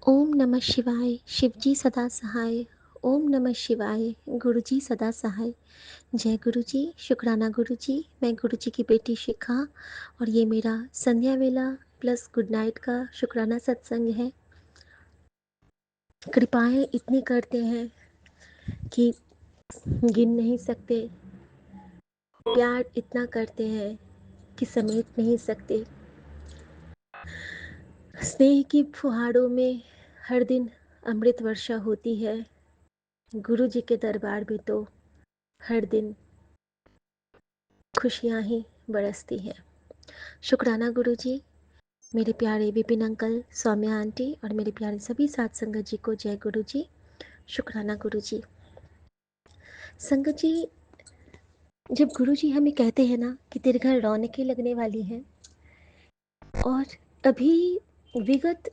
ओम नमः शिवाय, शिवजी सदा सहाय। ओम नमः शिवाय, गुरुजी सदा सहाय। जय गुरुजी, शुक्राना गुरुजी। मैं गुरुजी की बेटी शिखा और ये मेरा संध्या वेला प्लस गुड नाइट का शुक्राना सत्संग है। कृपाएं इतनी करते हैं कि गिन नहीं सकते, प्यार इतना करते हैं कि समेट नहीं सकते। स्नेह की फुहारों में हर दिन अमृत वर्षा होती है। गुरु जी के दरबार में तो हर दिन खुशियाँ ही बरसती हैं। शुक्राना गुरु जी। मेरे प्यारे विपिन अंकल, सौम्या आंटी और मेरे प्यारे सभी साथ संगत जी को जय गुरु जी। शुक्राना गुरु जी। संगत जी, जब गुरु जी हमें कहते हैं ना कि तेरे घर रौनकें लगने वाली हैं, और अभी विगत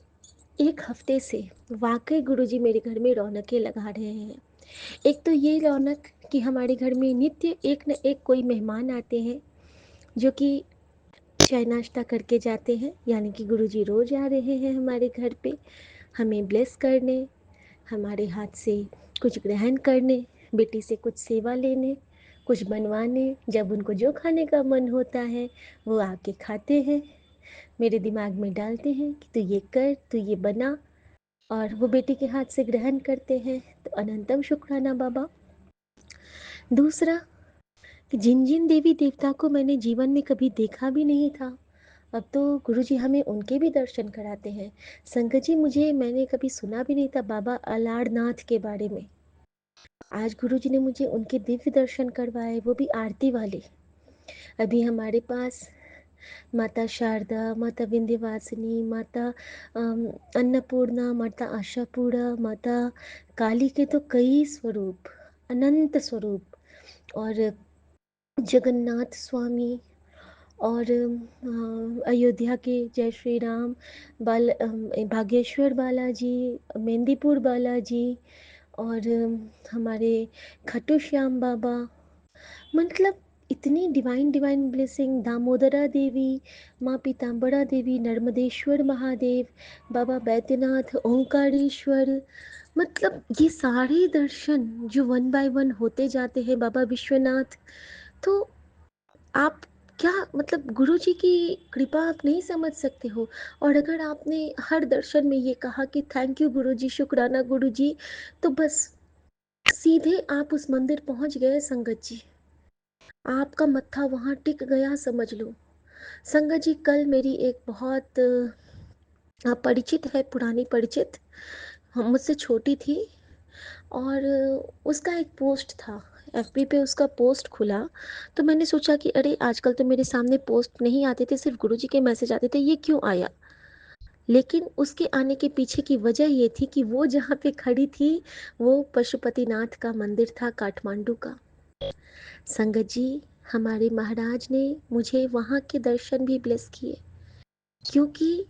एक हफ्ते से वाकई गुरु जी मेरे घर में रौनकें लगा रहे हैं। एक तो ये रौनक कि हमारे घर में नित्य एक न एक कोई मेहमान आते हैं जो कि चाय नाश्ता करके जाते हैं, यानी कि गुरुजी रोज आ रहे हैं हमारे घर पे हमें ब्लेस करने, हमारे हाथ से कुछ ग्रहण करने, बेटी से कुछ सेवा लेने, कुछ बनवाने। जब उनको जो खाने का मन होता है वो आके खाते हैं, मेरे दिमाग में डालते हैं कि तू ये कर, तू ये बना, और वो बेटी के हाथ से ग्रहण करते हैं। तो अनंतम शुक्राना बाबा। दूसरा कि जिन जिन देवी देवता को मैंने जीवन में कभी देखा भी नहीं था, अब तो गुरुजी हमें उनके भी दर्शन कराते हैं। संगत जी, मैंने कभी सुना भी नहीं था बाबा अलारनाथ के बारे में। आज गुरुजी ने मुझे उनके दिव्य दर्शन करवाए, वो भी आरती वाले। अभी हमारे पास माता शारदा, माता विंध्यवासिनी, माता अन्नपूर्णा, माता आशापूरा, माता काली के तो कई स्वरूप, अनंत स्वरूप, और जगन्नाथ स्वामी, और अयोध्या के जय श्री राम, भागेश्वर बालाजी, मेंदीपुर बालाजी, और हमारे खाटू श्याम बाबा। मतलब इतनी डिवाइन डिवाइन ब्लेसिंग, दामोदरा देवी, माँ पीताम्बरा देवी, नर्मदेश्वर महादेव, बाबा बैद्यनाथ, ओंकारेश्वर। मतलब ये सारे दर्शन जो वन बाय वन होते जाते हैं, बाबा विश्वनाथ। तो आप क्या मतलब गुरु जी की कृपा आप नहीं समझ सकते हो। और अगर आपने हर दर्शन में ये कहा कि थैंक यू गुरु जी, शुक्राना गुरु जी, तो बस सीधे आप उस मंदिर पहुंच गए संगत जी, आपका मत्था वहां टिक गया समझ लो। संगत जी, कल मेरी एक बहुत परिचित है, पुरानी परिचित, मुझसे छोटी थी, और उसका एक पोस्ट था, एफबी पे उसका पोस्ट खुला। तो मैंने सोचा कि अरे आजकल तो मेरे सामने पोस्ट नहीं आते थे, सिर्फ गुरुजी के मैसेज आते थे, ये क्यों आया। लेकिन उसके आने के पीछे की वजह ये थी कि वो जहाँ पे खड़ी थी वो पशुपतिनाथ का मंदिर था, काठमांडू का। संगत जी, हमारे महाराज ने मुझे वहाँ के दर्शन भी ब्लेस किए, क्योंकि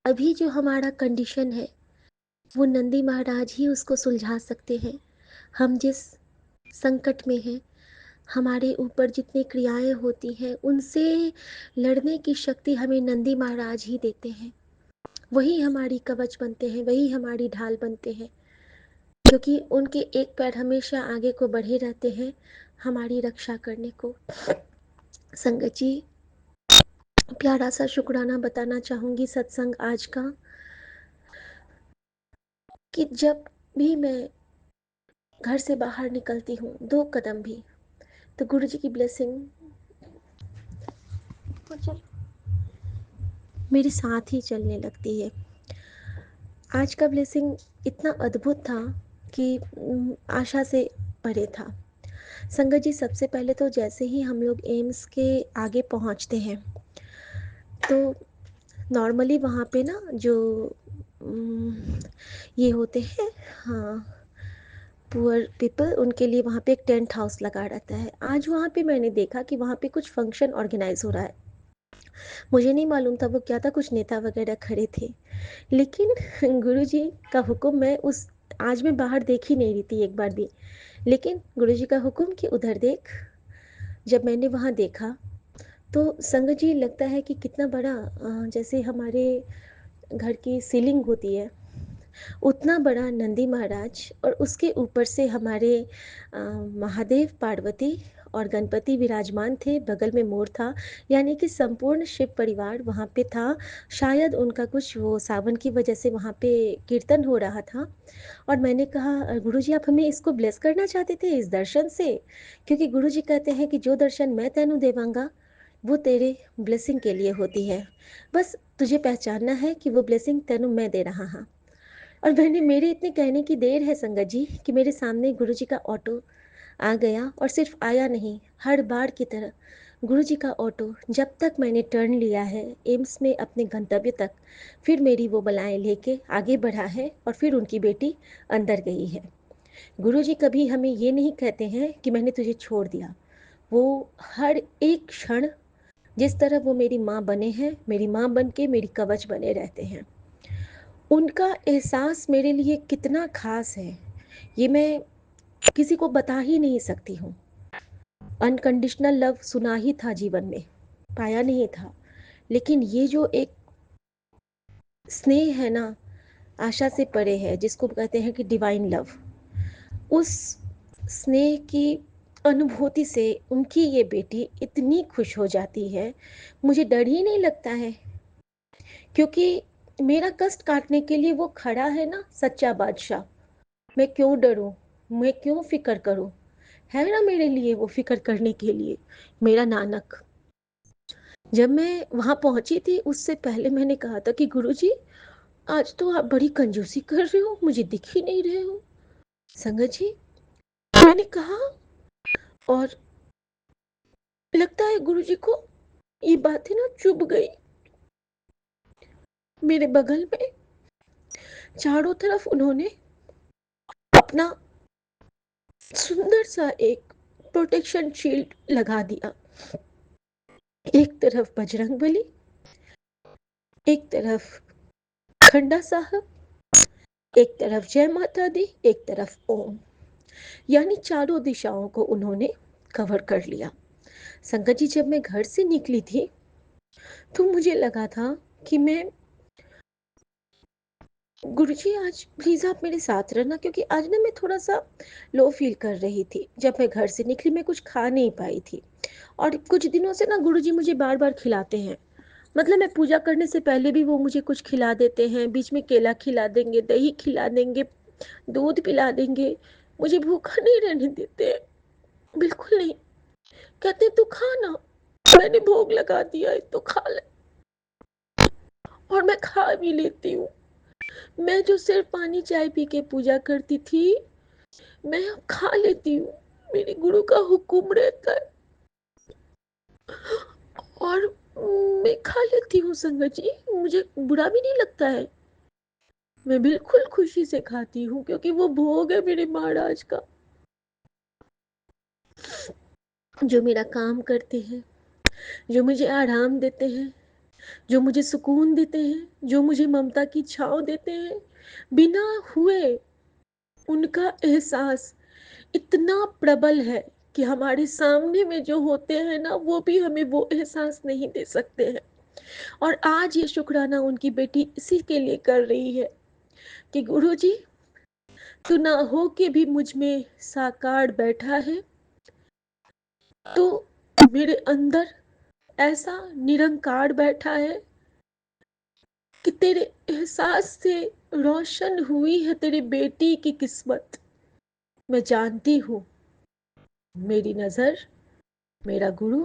अभी जो हमारा कंडीशन है वो नंदी महाराज ही उसको सुलझा सकते हैं। हम जिस संकट में हैं, हमारे ऊपर जितनी क्रियाएं होती हैं, उनसे लड़ने की शक्ति हमें नंदी महाराज ही देते हैं। वही हमारी कवच बनते हैं, वही हमारी ढाल बनते हैं, क्योंकि उनके एक पैर हमेशा आगे को बढ़े रहते हैं हमारी रक्षा करने को। संगत जी, प्यारा सा शुक्राना बताना चाहूँगी सत्संग आज का, कि जब भी मैं घर से बाहर निकलती हूँ 2 कदम भी, तो गुरु जी की ब्लेसिंग मेरे साथ ही चलने लगती है। आज का ब्लेसिंग इतना अद्भुत था कि आशा से परे था। संगत जी, सबसे पहले तो जैसे ही हम लोग एम्स के आगे पहुंचते हैं, तो नॉर्मली वहाँ पे ना जो ये होते हैं, हाँ, पुअर पीपल, उनके लिए वहाँ पे एक टेंट हाउस लगा रहता है। आज वहाँ पे मैंने देखा कि वहाँ पे कुछ फंक्शन ऑर्गेनाइज हो रहा है। मुझे नहीं मालूम था वो क्या था, कुछ नेता वगैरह खड़े थे, लेकिन गुरुजी का हुक्म, मैं उस आज मैं बाहर देख ही नहीं रही थी एक बार भी, लेकिन गुरुजी का हुक्म कि उधर देख। जब मैंने वहाँ देखा तो संगत जी लगता है कि कितना बड़ा, जैसे हमारे घर की सीलिंग होती है, उतना बड़ा नंदी महाराज और उसके ऊपर से हमारे महादेव, पार्वती और गणपति विराजमान थे, बगल में मोर था, यानी कि संपूर्ण शिव परिवार वहाँ पे था। शायद उनका कुछ वो सावन की वजह से वहाँ पे कीर्तन हो रहा था और मैंने कहा, गुरुजी आप हमें इसको ब्लेस करना चाहते थे इस दर्शन से? क्योंकि गुरुजी कहते हैं कि जो दर्शन मैं तेनू देवांगा वो तेरे ब्लेसिंग के लिए होती है, बस तुझे पहचानना है कि वो ब्लेसिंग तेनू मैं दे रहा हाँ। और मैंने मेरे इतने कहने की देर है संगत जी कि मेरे सामने गुरुजी का ऑटो आ गया और सिर्फ आया नहीं, हर बार की तरह गुरुजी का ऑटो जब तक मैंने टर्न लिया है एम्स में अपने गंतव्य तक, फिर मेरी वो बलाएं लेके आगे बढ़ा है और फिर उनकी बेटी अंदर गई है। गुरुजी कभी हमें ये नहीं कहते हैं कि मैंने तुझे छोड़ दिया। वो हर एक क्षण जिस तरह वो मेरी माँ बने हैं, मेरी माँ बन के मेरी कवच बने रहते हैं। उनका एहसास मेरे लिए कितना खास है ये मैं किसी को बता ही नहीं सकती हूँ। अनकंडीशनल लव सुना ही था जीवन में, पाया नहीं था, लेकिन ये जो एक स्नेह है ना, आशा से परे है, जिसको कहते हैं कि डिवाइन लव, उस स्नेह की अनुभूति से उनकी ये बेटी इतनी खुश हो जाती है, मुझे डर ही नहीं लगता है। क्योंकि मेरा कष्ट काटने के लिए वो खड़ा है ना, सच्चा बादशाह। मैं क्यों डरूं, मैं क्यों फिक्र करूं, है ना मेरे लिए वो फिक्र करने के लिए मेरा नानक। जब मैं वहां पहुंची थी उससे पहले मैंने कहा था कि गुरुजी आज तो आप बड़ी कंजूसी कर रहे हो, मुझे दिख ही नहीं रहे हो संगत जी, मैंने कहा। और लगता है गुरुजी को ये बातें ना चुभ गई। मेरे बगल में चारों तरफ उन्होंने अपना सुंदर सा एक प्रोटेक्शन शील्ड लगा दिया। एक तरफ बजरंग बली, एक तरफ खंडा साहब, एक तरफ जय माता दी, एक तरफ ओम, यानी चारों दिशाओं को उन्होंने कवर कर लिया। संगत जी जब मैं घर से निकली थी तो मुझे लगा था कि मैं, गुरुजी आज प्लीज आप मेरे साथ रहना, क्योंकि आज ना मैं थोड़ा सा लो फील कर रही थी। जब मैं घर से निकली मैं कुछ खा नहीं पाई थी और कुछ दिनों से ना गुरुजी मुझे बार बार खिलाते हैं, मतलब मैं पूजा करने से पहले भी वो मुझे कुछ खिला देते हैं, बीच में केला खिला देंगे, दही खिला देंगे, दूध पिला देंगे, मुझे भूखा नहीं रहने देते, बिल्कुल नहीं। कहते तू खा ना, मैंने भोग लगा दिया है तो खा ले, और मैं खा भी लेती हूँ। मैं जो सिर्फ पानी चाय पी के पूजा करती थी मैं अब खा लेती हूँ, मेरे गुरु का हुक्म रहता है और मैं खा लेती हूँ संगत जी, मुझे बुरा भी नहीं लगता है, मैं बिल्कुल खुशी से खाती हूँ क्योंकि वो भोग है मेरे महाराज का, जो मेरा काम करते हैं, जो मुझे आराम देते हैं, जो मुझे सुकून देते हैं, जो मुझे ममता की छाँव देते हैं, बिना हुए उनका एहसास इतना प्रबल है कि हमारे सामने में जो होते हैं ना वो भी हमें वो एहसास नहीं दे सकते हैं। और आज ये शुक्राना उनकी बेटी इसी के लिए कर रही है कि गुरुजी तू ना हो के भी मुझ में साकार बैठा है, तो मेरे अंदर ऐसा निरंकार बैठा है कि तेरे एहसास से रोशन हुई है तेरी बेटी की किस्मत। मैं जानती हूँ मेरी नजर, मेरा गुरु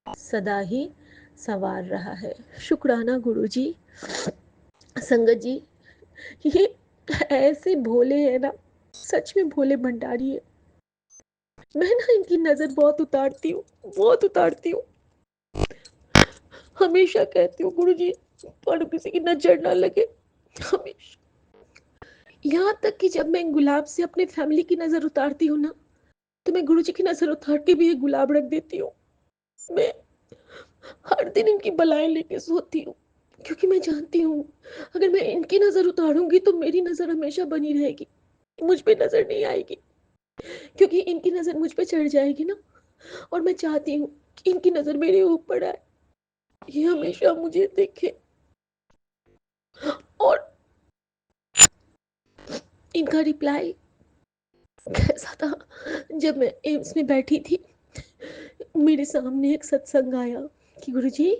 सदा ही संवार रहा है। शुक्राना गुरुजी। संगत जी ये ऐसे भोले है ना, सच में भोले भंडारी है। मैं ना इनकी नजर बहुत उतारती हूँ, बहुत उतारती हूँ, हमेशा कहती हूँ गुरुजी पर किसी की नजर ना लगे, हमेशा। यहाँ तक कि जब मैं गुलाब से अपने फैमिली की नजर उतारती हूँ ना तो मैं गुरुजी की नजर उतार के भी एक गुलाब रख देती हूँ। मैं हर दिन इनकी बलाएं लेके सोती हूँ क्योंकि मैं जानती हूँ अगर मैं इनकी नजर उतारूंगी तो मेरी नजर हमेशा बनी रहेगी, मुझ पे नजर नहीं आएगी, क्योंकि इनकी नजर मुझ पे चढ़ जाएगी ना। और मैं चाहती हूँ कि इनकी नजर मेरे ऊपर आए, ये हमेशा मुझे देखे। और इनका रिप्लाई कैसा था, जब मैं एम्स में बैठी थी, मेरे सामने एक सत्संग आया कि गुरुजी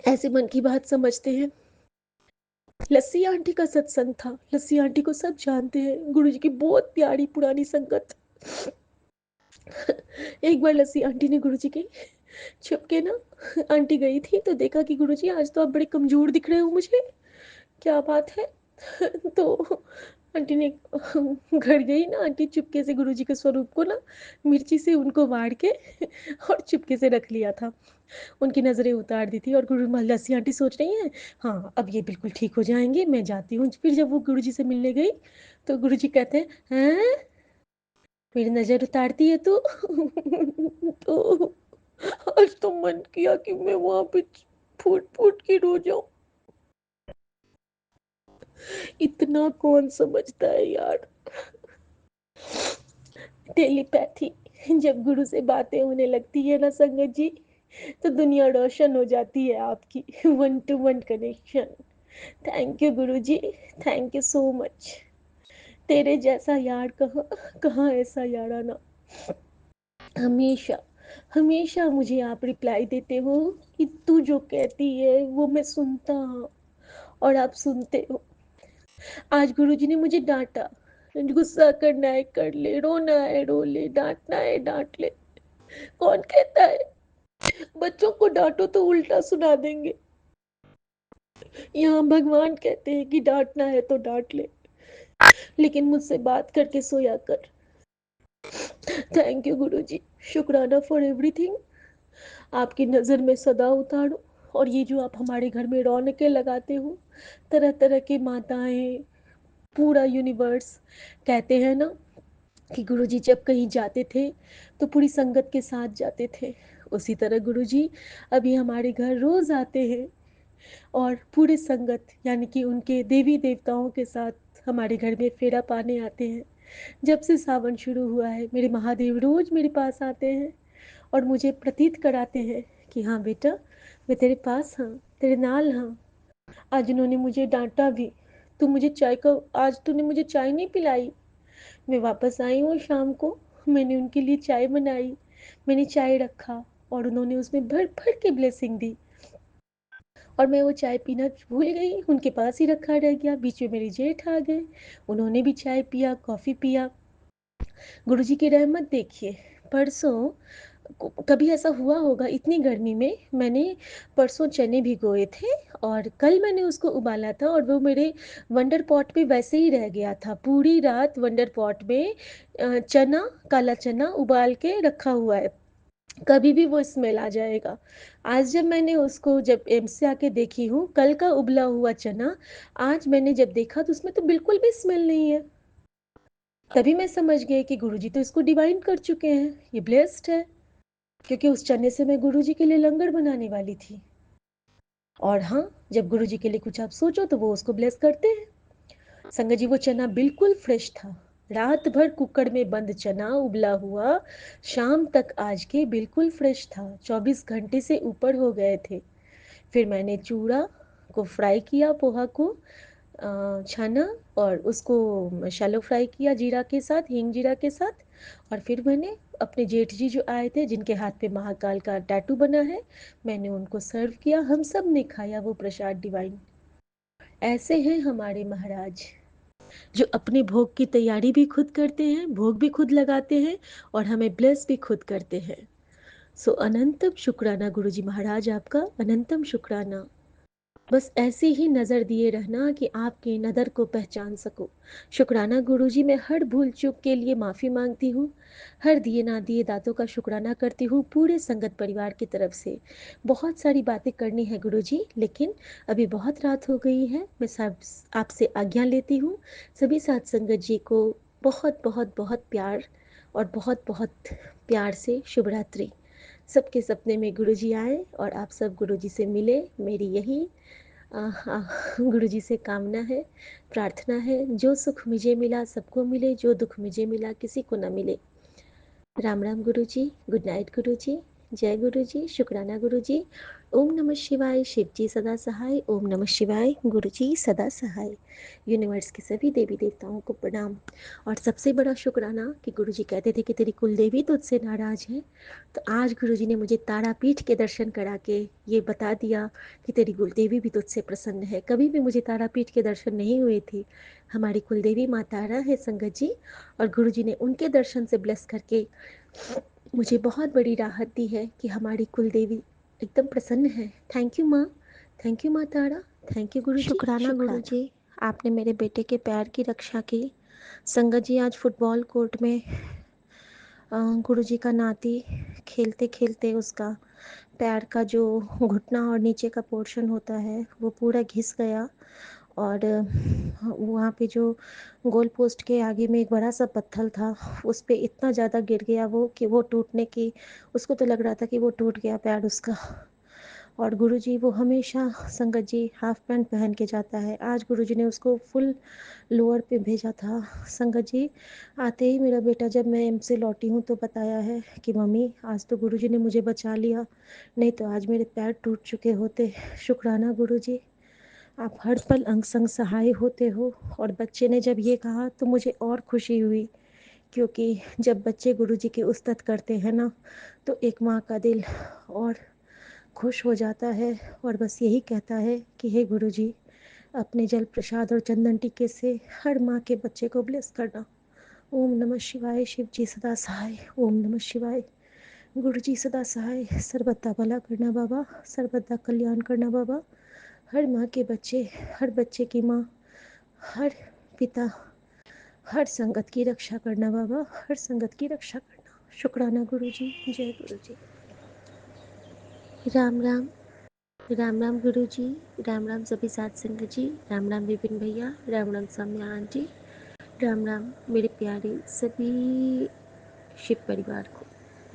ऐसे मन की बात समझते हैं। लस्सी आंटी का सत्संग था। लस्सी आंटी को सब जानते हैं, गुरुजी की बहुत प्यारी पुरानी संगत। एक बार लस्सी आंटी ने गुरुजी के छुप के ना, आंटी गई थी तो देखा कि गुरुजी आज तो आप बड़े कमजोर दिख रहे हो मुझे, क्या बात है। तो आंटी ने घर गई ना, आंटी चुपके से गुरुजी के स्वरूप को ना मिर्ची से उनको वाड़ के और चुपके से रख लिया था, उनकी नज़रें उतार दी थी। और गुरु लस्सी आंटी सोच रही हैं हाँ अब ये बिल्कुल ठीक हो जाएंगे, मैं जाती हूँ। फिर जब वो गुरुजी से मिलने गई तो गुरुजी कहते हैं मेरी नज़र उतारती है तू। तो आज तो मन किया कि मैं वहां पे फूट फूट के रो जाऊं। इतना कौन समझता है यार। टेलीपैथी, जब गुरु से बातें होने लगती है ना संगत जी, तो दुनिया रोशन हो जाती है आपकी। One two one connection. Thank you Guru ji, thank you so much. तेरे जैसा यार कहाँ कहाँ ऐसा यार आना। हमेशा हमेशा मुझे आप रिप्लाई देते हो कि तू जो कहती है वो मैं सुनता हूँ, और आप सुनते हो। आज गुरुजी ने मुझे डांटा, गुस्सा करना है कर ले, रोना है रो ले, डांटना है डांट ले। कौन कहता है बच्चों को डांटो तो उल्टा सुना देंगे। यहाँ भगवान कहते हैं कि डांटना है तो डांट ले, लेकिन मुझसे बात करके सोया कर। थैंक यू गुरुजी, शुक्राना फॉर एवरीथिंग। आपकी नज़र में सदा उतारूं। और ये जो आप हमारे घर में रौनकें लगाते हो, तरह तरह की माताएं, पूरा यूनिवर्स, कहते हैं ना कि गुरुजी जब कहीं जाते थे तो पूरी संगत के साथ जाते थे, उसी तरह गुरुजी अभी हमारे घर रोज आते हैं और पूरे संगत यानी कि उनके देवी देवताओं के साथ हमारे घर में फेरा पाने आते हैं। जब से सावन शुरू हुआ है मेरे महादेव रोज मेरे पास आते हैं और मुझे प्रतीत कराते हैं कि हाँ बेटा मैं तेरे पास हाँ, तेरे नाल हाँ। आज उन्होंने मुझे डांटा भी, तू मुझे चाय का, आज तूने मुझे चाय नहीं पिलाई। मैं वापस आई हूँ शाम को, मैंने उनके लिए चाय बनाई, मैंने चाय रखा और उन्होंने उसमें भर भर के ब्लेसिंग दी, और मैं वो चाय पीना भूल गई, उनके पास ही रखा रह गया। बीच में मेरे जेठ आ गए, उन्होंने भी चाय पिया, कॉफ़ी पिया। गुरुजी की रहमत देखिए। परसों कभी ऐसा हुआ होगा इतनी गर्मी में, मैंने परसों चने भिगोए थे और कल मैंने उसको उबाला था, और वो मेरे वंडर पॉट पे वैसे ही रह गया था पूरी रात। वंडर पॉट में चना, काला चना उबाल के रखा हुआ है, कभी भी वो स्मेल आ जाएगा। आज जब मैंने उसको, जब एम्स से आके देखी हूँ, कल का उबला हुआ चना आज मैंने जब देखा तो उसमें तो बिल्कुल भी स्मेल नहीं है। तभी मैं समझ गई कि गुरुजी तो इसको डिवाइन कर चुके हैं, ये ब्लेस्ड है, क्योंकि उस चने से मैं गुरुजी के लिए लंगर बनाने वाली थी। और हाँ, जब गुरुजी के लिए कुछ आप सोचो तो वो उसको ब्लेस करते हैं। संगत जी वो चना बिल्कुल फ्रेश था, रात भर कुकर में बंद चना उबला हुआ, शाम तक आज के बिल्कुल फ्रेश था, 24 घंटे से ऊपर हो गए थे। फिर मैंने चूड़ा को फ्राई किया, पोहा को छाना और उसको शैलो फ्राई किया जीरा के साथ, हींग जीरा के साथ। और फिर मैंने अपने जेठ जी जो आए थे, जिनके हाथ पे महाकाल का टैटू बना है, मैंने उनको सर्व किया, हम सब ने खाया वो प्रसाद डिवाइन। ऐसे हैं हमारे महाराज, जो अपने भोग की तैयारी भी खुद करते हैं, भोग भी खुद लगाते हैं और हमें ब्लेस भी खुद करते हैं। सो अनंतम शुक्राना गुरुजी महाराज, आपका अनंतम शुक्राना। बस ऐसे ही नज़र दिए रहना कि आपकी नज़र को पहचान सको। शुक्राना गुरुजी, मैं हर भूल चूक के लिए माफ़ी मांगती हूँ, हर दिए ना दिए दातों का शुक्राना करती हूँ पूरे संगत परिवार की तरफ से। बहुत सारी बातें करनी है गुरुजी, लेकिन अभी बहुत रात हो गई है, मैं सब आपसे आज्ञा लेती हूँ। सभी साथ संगत जी को बहुत बहुत बहुत प्यार और बहुत बहुत प्यार से शुभ रात्रि। सबके सपने में गुरुजी आए और आप सब गुरुजी से मिले, मेरी यही गुरुजी से कामना है, प्रार्थना है। जो सुख मुझे मिला सबको मिले, जो दुख मुझे मिला किसी को ना मिले। राम राम गुरुजी, गुड नाइट गुरुजी, जय गुरुजी, शुक्राना गुरुजी। ओम नमः शिवाय, शिव जी सदा सहाय। ओम नमः शिवाय, गुरु जी सदा सहाय। यूनिवर्स के सभी देवी देवताओं को प्रणाम। और सबसे बड़ा शुक्राना कि गुरु जी कहते थे कि तेरी कुल देवी तुझसे नाराज है, तो आज गुरु जी ने मुझे तारापीठ के दर्शन करा के ये बता दिया कि तेरी कुल देवी भी तुझसे प्रसन्न है। कभी भी मुझे तारापीठ के दर्शन नहीं हुए थे। हमारी कुल देवी माँ तारा है संगत जी, और गुरु जी ने उनके दर्शन से ब्लेस करके मुझे बहुत बड़ी राहत दी है कि हमारी कुल देवी एकदम प्रसन्न है। थैंक यू माँ, थैंक यू माँ तारा, थैंक यू गुरु जी। शुक्राना गुरु जी, आपने मेरे बेटे के पैर की रक्षा की। संगत जी, आज फुटबॉल कोर्ट में गुरु जी का नाती खेलते खेलते उसका पैर का जो घुटना और नीचे का पोर्शन होता है वो पूरा घिस गया। और वहाँ पे जो गोल पोस्ट के आगे में एक बड़ा सा पत्थर था, उस पे इतना ज़्यादा गिर गया वो कि वो टूटने की, उसको तो लग रहा था कि वो टूट गया पैर उसका। और गुरुजी वो हमेशा संगत जी हाफ पैंट पहन के जाता है, आज गुरुजी ने उसको फुल लोअर पे भेजा था। संगत जी, आते ही मेरा बेटा जब मैं एम से लौटी हूँ तो बताया है कि मम्मी आज तो गुरुजी ने मुझे बचा लिया, नहीं तो आज मेरे पैर टूट चुके होते। शुक्राना गुरुजी, आप हर पल अंग संग सहाय होते हो। और बच्चे ने जब ये कहा तो मुझे और खुशी हुई, क्योंकि जब बच्चे गुरुजी की उस्तत करते हैं ना, तो एक माँ का दिल और खुश हो जाता है और बस यही कहता है कि हे गुरुजी, अपने जल प्रसाद और चंदन टीके से हर माँ के बच्चे को ब्लेस करना। ओम नमः शिवाय, शिव जी सदा सहाय। ओम नमः शिवाय, गुरु जी सदा सहाय। सर्वदा भला करना बाबा, सर्वदा कल्याण करना बाबा। हर माँ के बच्चे, हर बच्चे की माँ, हर पिता, हर संगत की रक्षा करना बाबा, हर संगत की रक्षा करना। शुक्राना गुरु जी, जय गुरु जी। राम राम, राम राम गुरु जी, राम राम सभी साथ संगत जी, राम राम विपिन भैया, राम राम सौम्या आंटी, राम राम मेरे प्यारे सभी शिव परिवार को,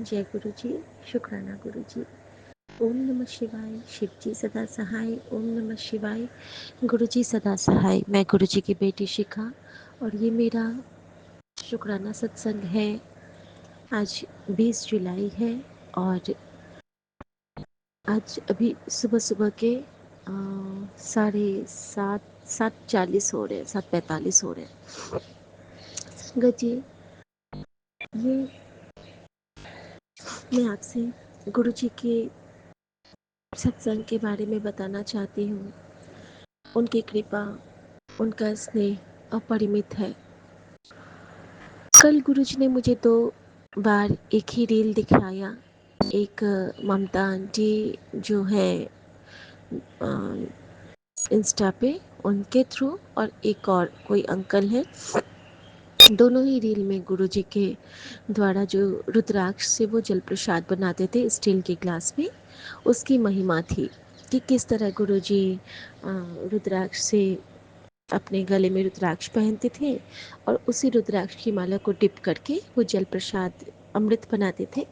जय गुरु जी। शुक्राना गुरु जी। ओम नमः शिवाय, शिव जी सदा सहाय। ओम नमः शिवाय, गुरु जी सदा सहाय। मैं गुरु जी की बेटी शिखा, और ये मेरा शुक्राना सत्संग है। आज 20 जुलाई है, और आज अभी सुबह सुबह के 7:40 हो रहे हैं, 7:45 हो रहे हैं। संगत जी, ये मैं आपसे गुरु जी के सत्संग के बारे में बताना चाहती हूँ। उनकी कृपा, उनका स्नेह अपरिमित है। कल गुरु जी ने मुझे 2 बार एक ही रील दिखाया। एक ममता आंटी जो है इंस्टा पे, उनके थ्रू, और एक और कोई अंकल है। दोनों ही रील में गुरु जी के द्वारा जो रुद्राक्ष से वो जल प्रसाद बनाते थे स्टील के ग्लास में, उसकी महिमा थी कि किस तरह गुरु जी रुद्राक्ष से अपने गले में रुद्राक्ष पहनते थे, और उसी रुद्राक्ष की माला को डिप करके वो जल प्रसाद अमृत बनाते थे,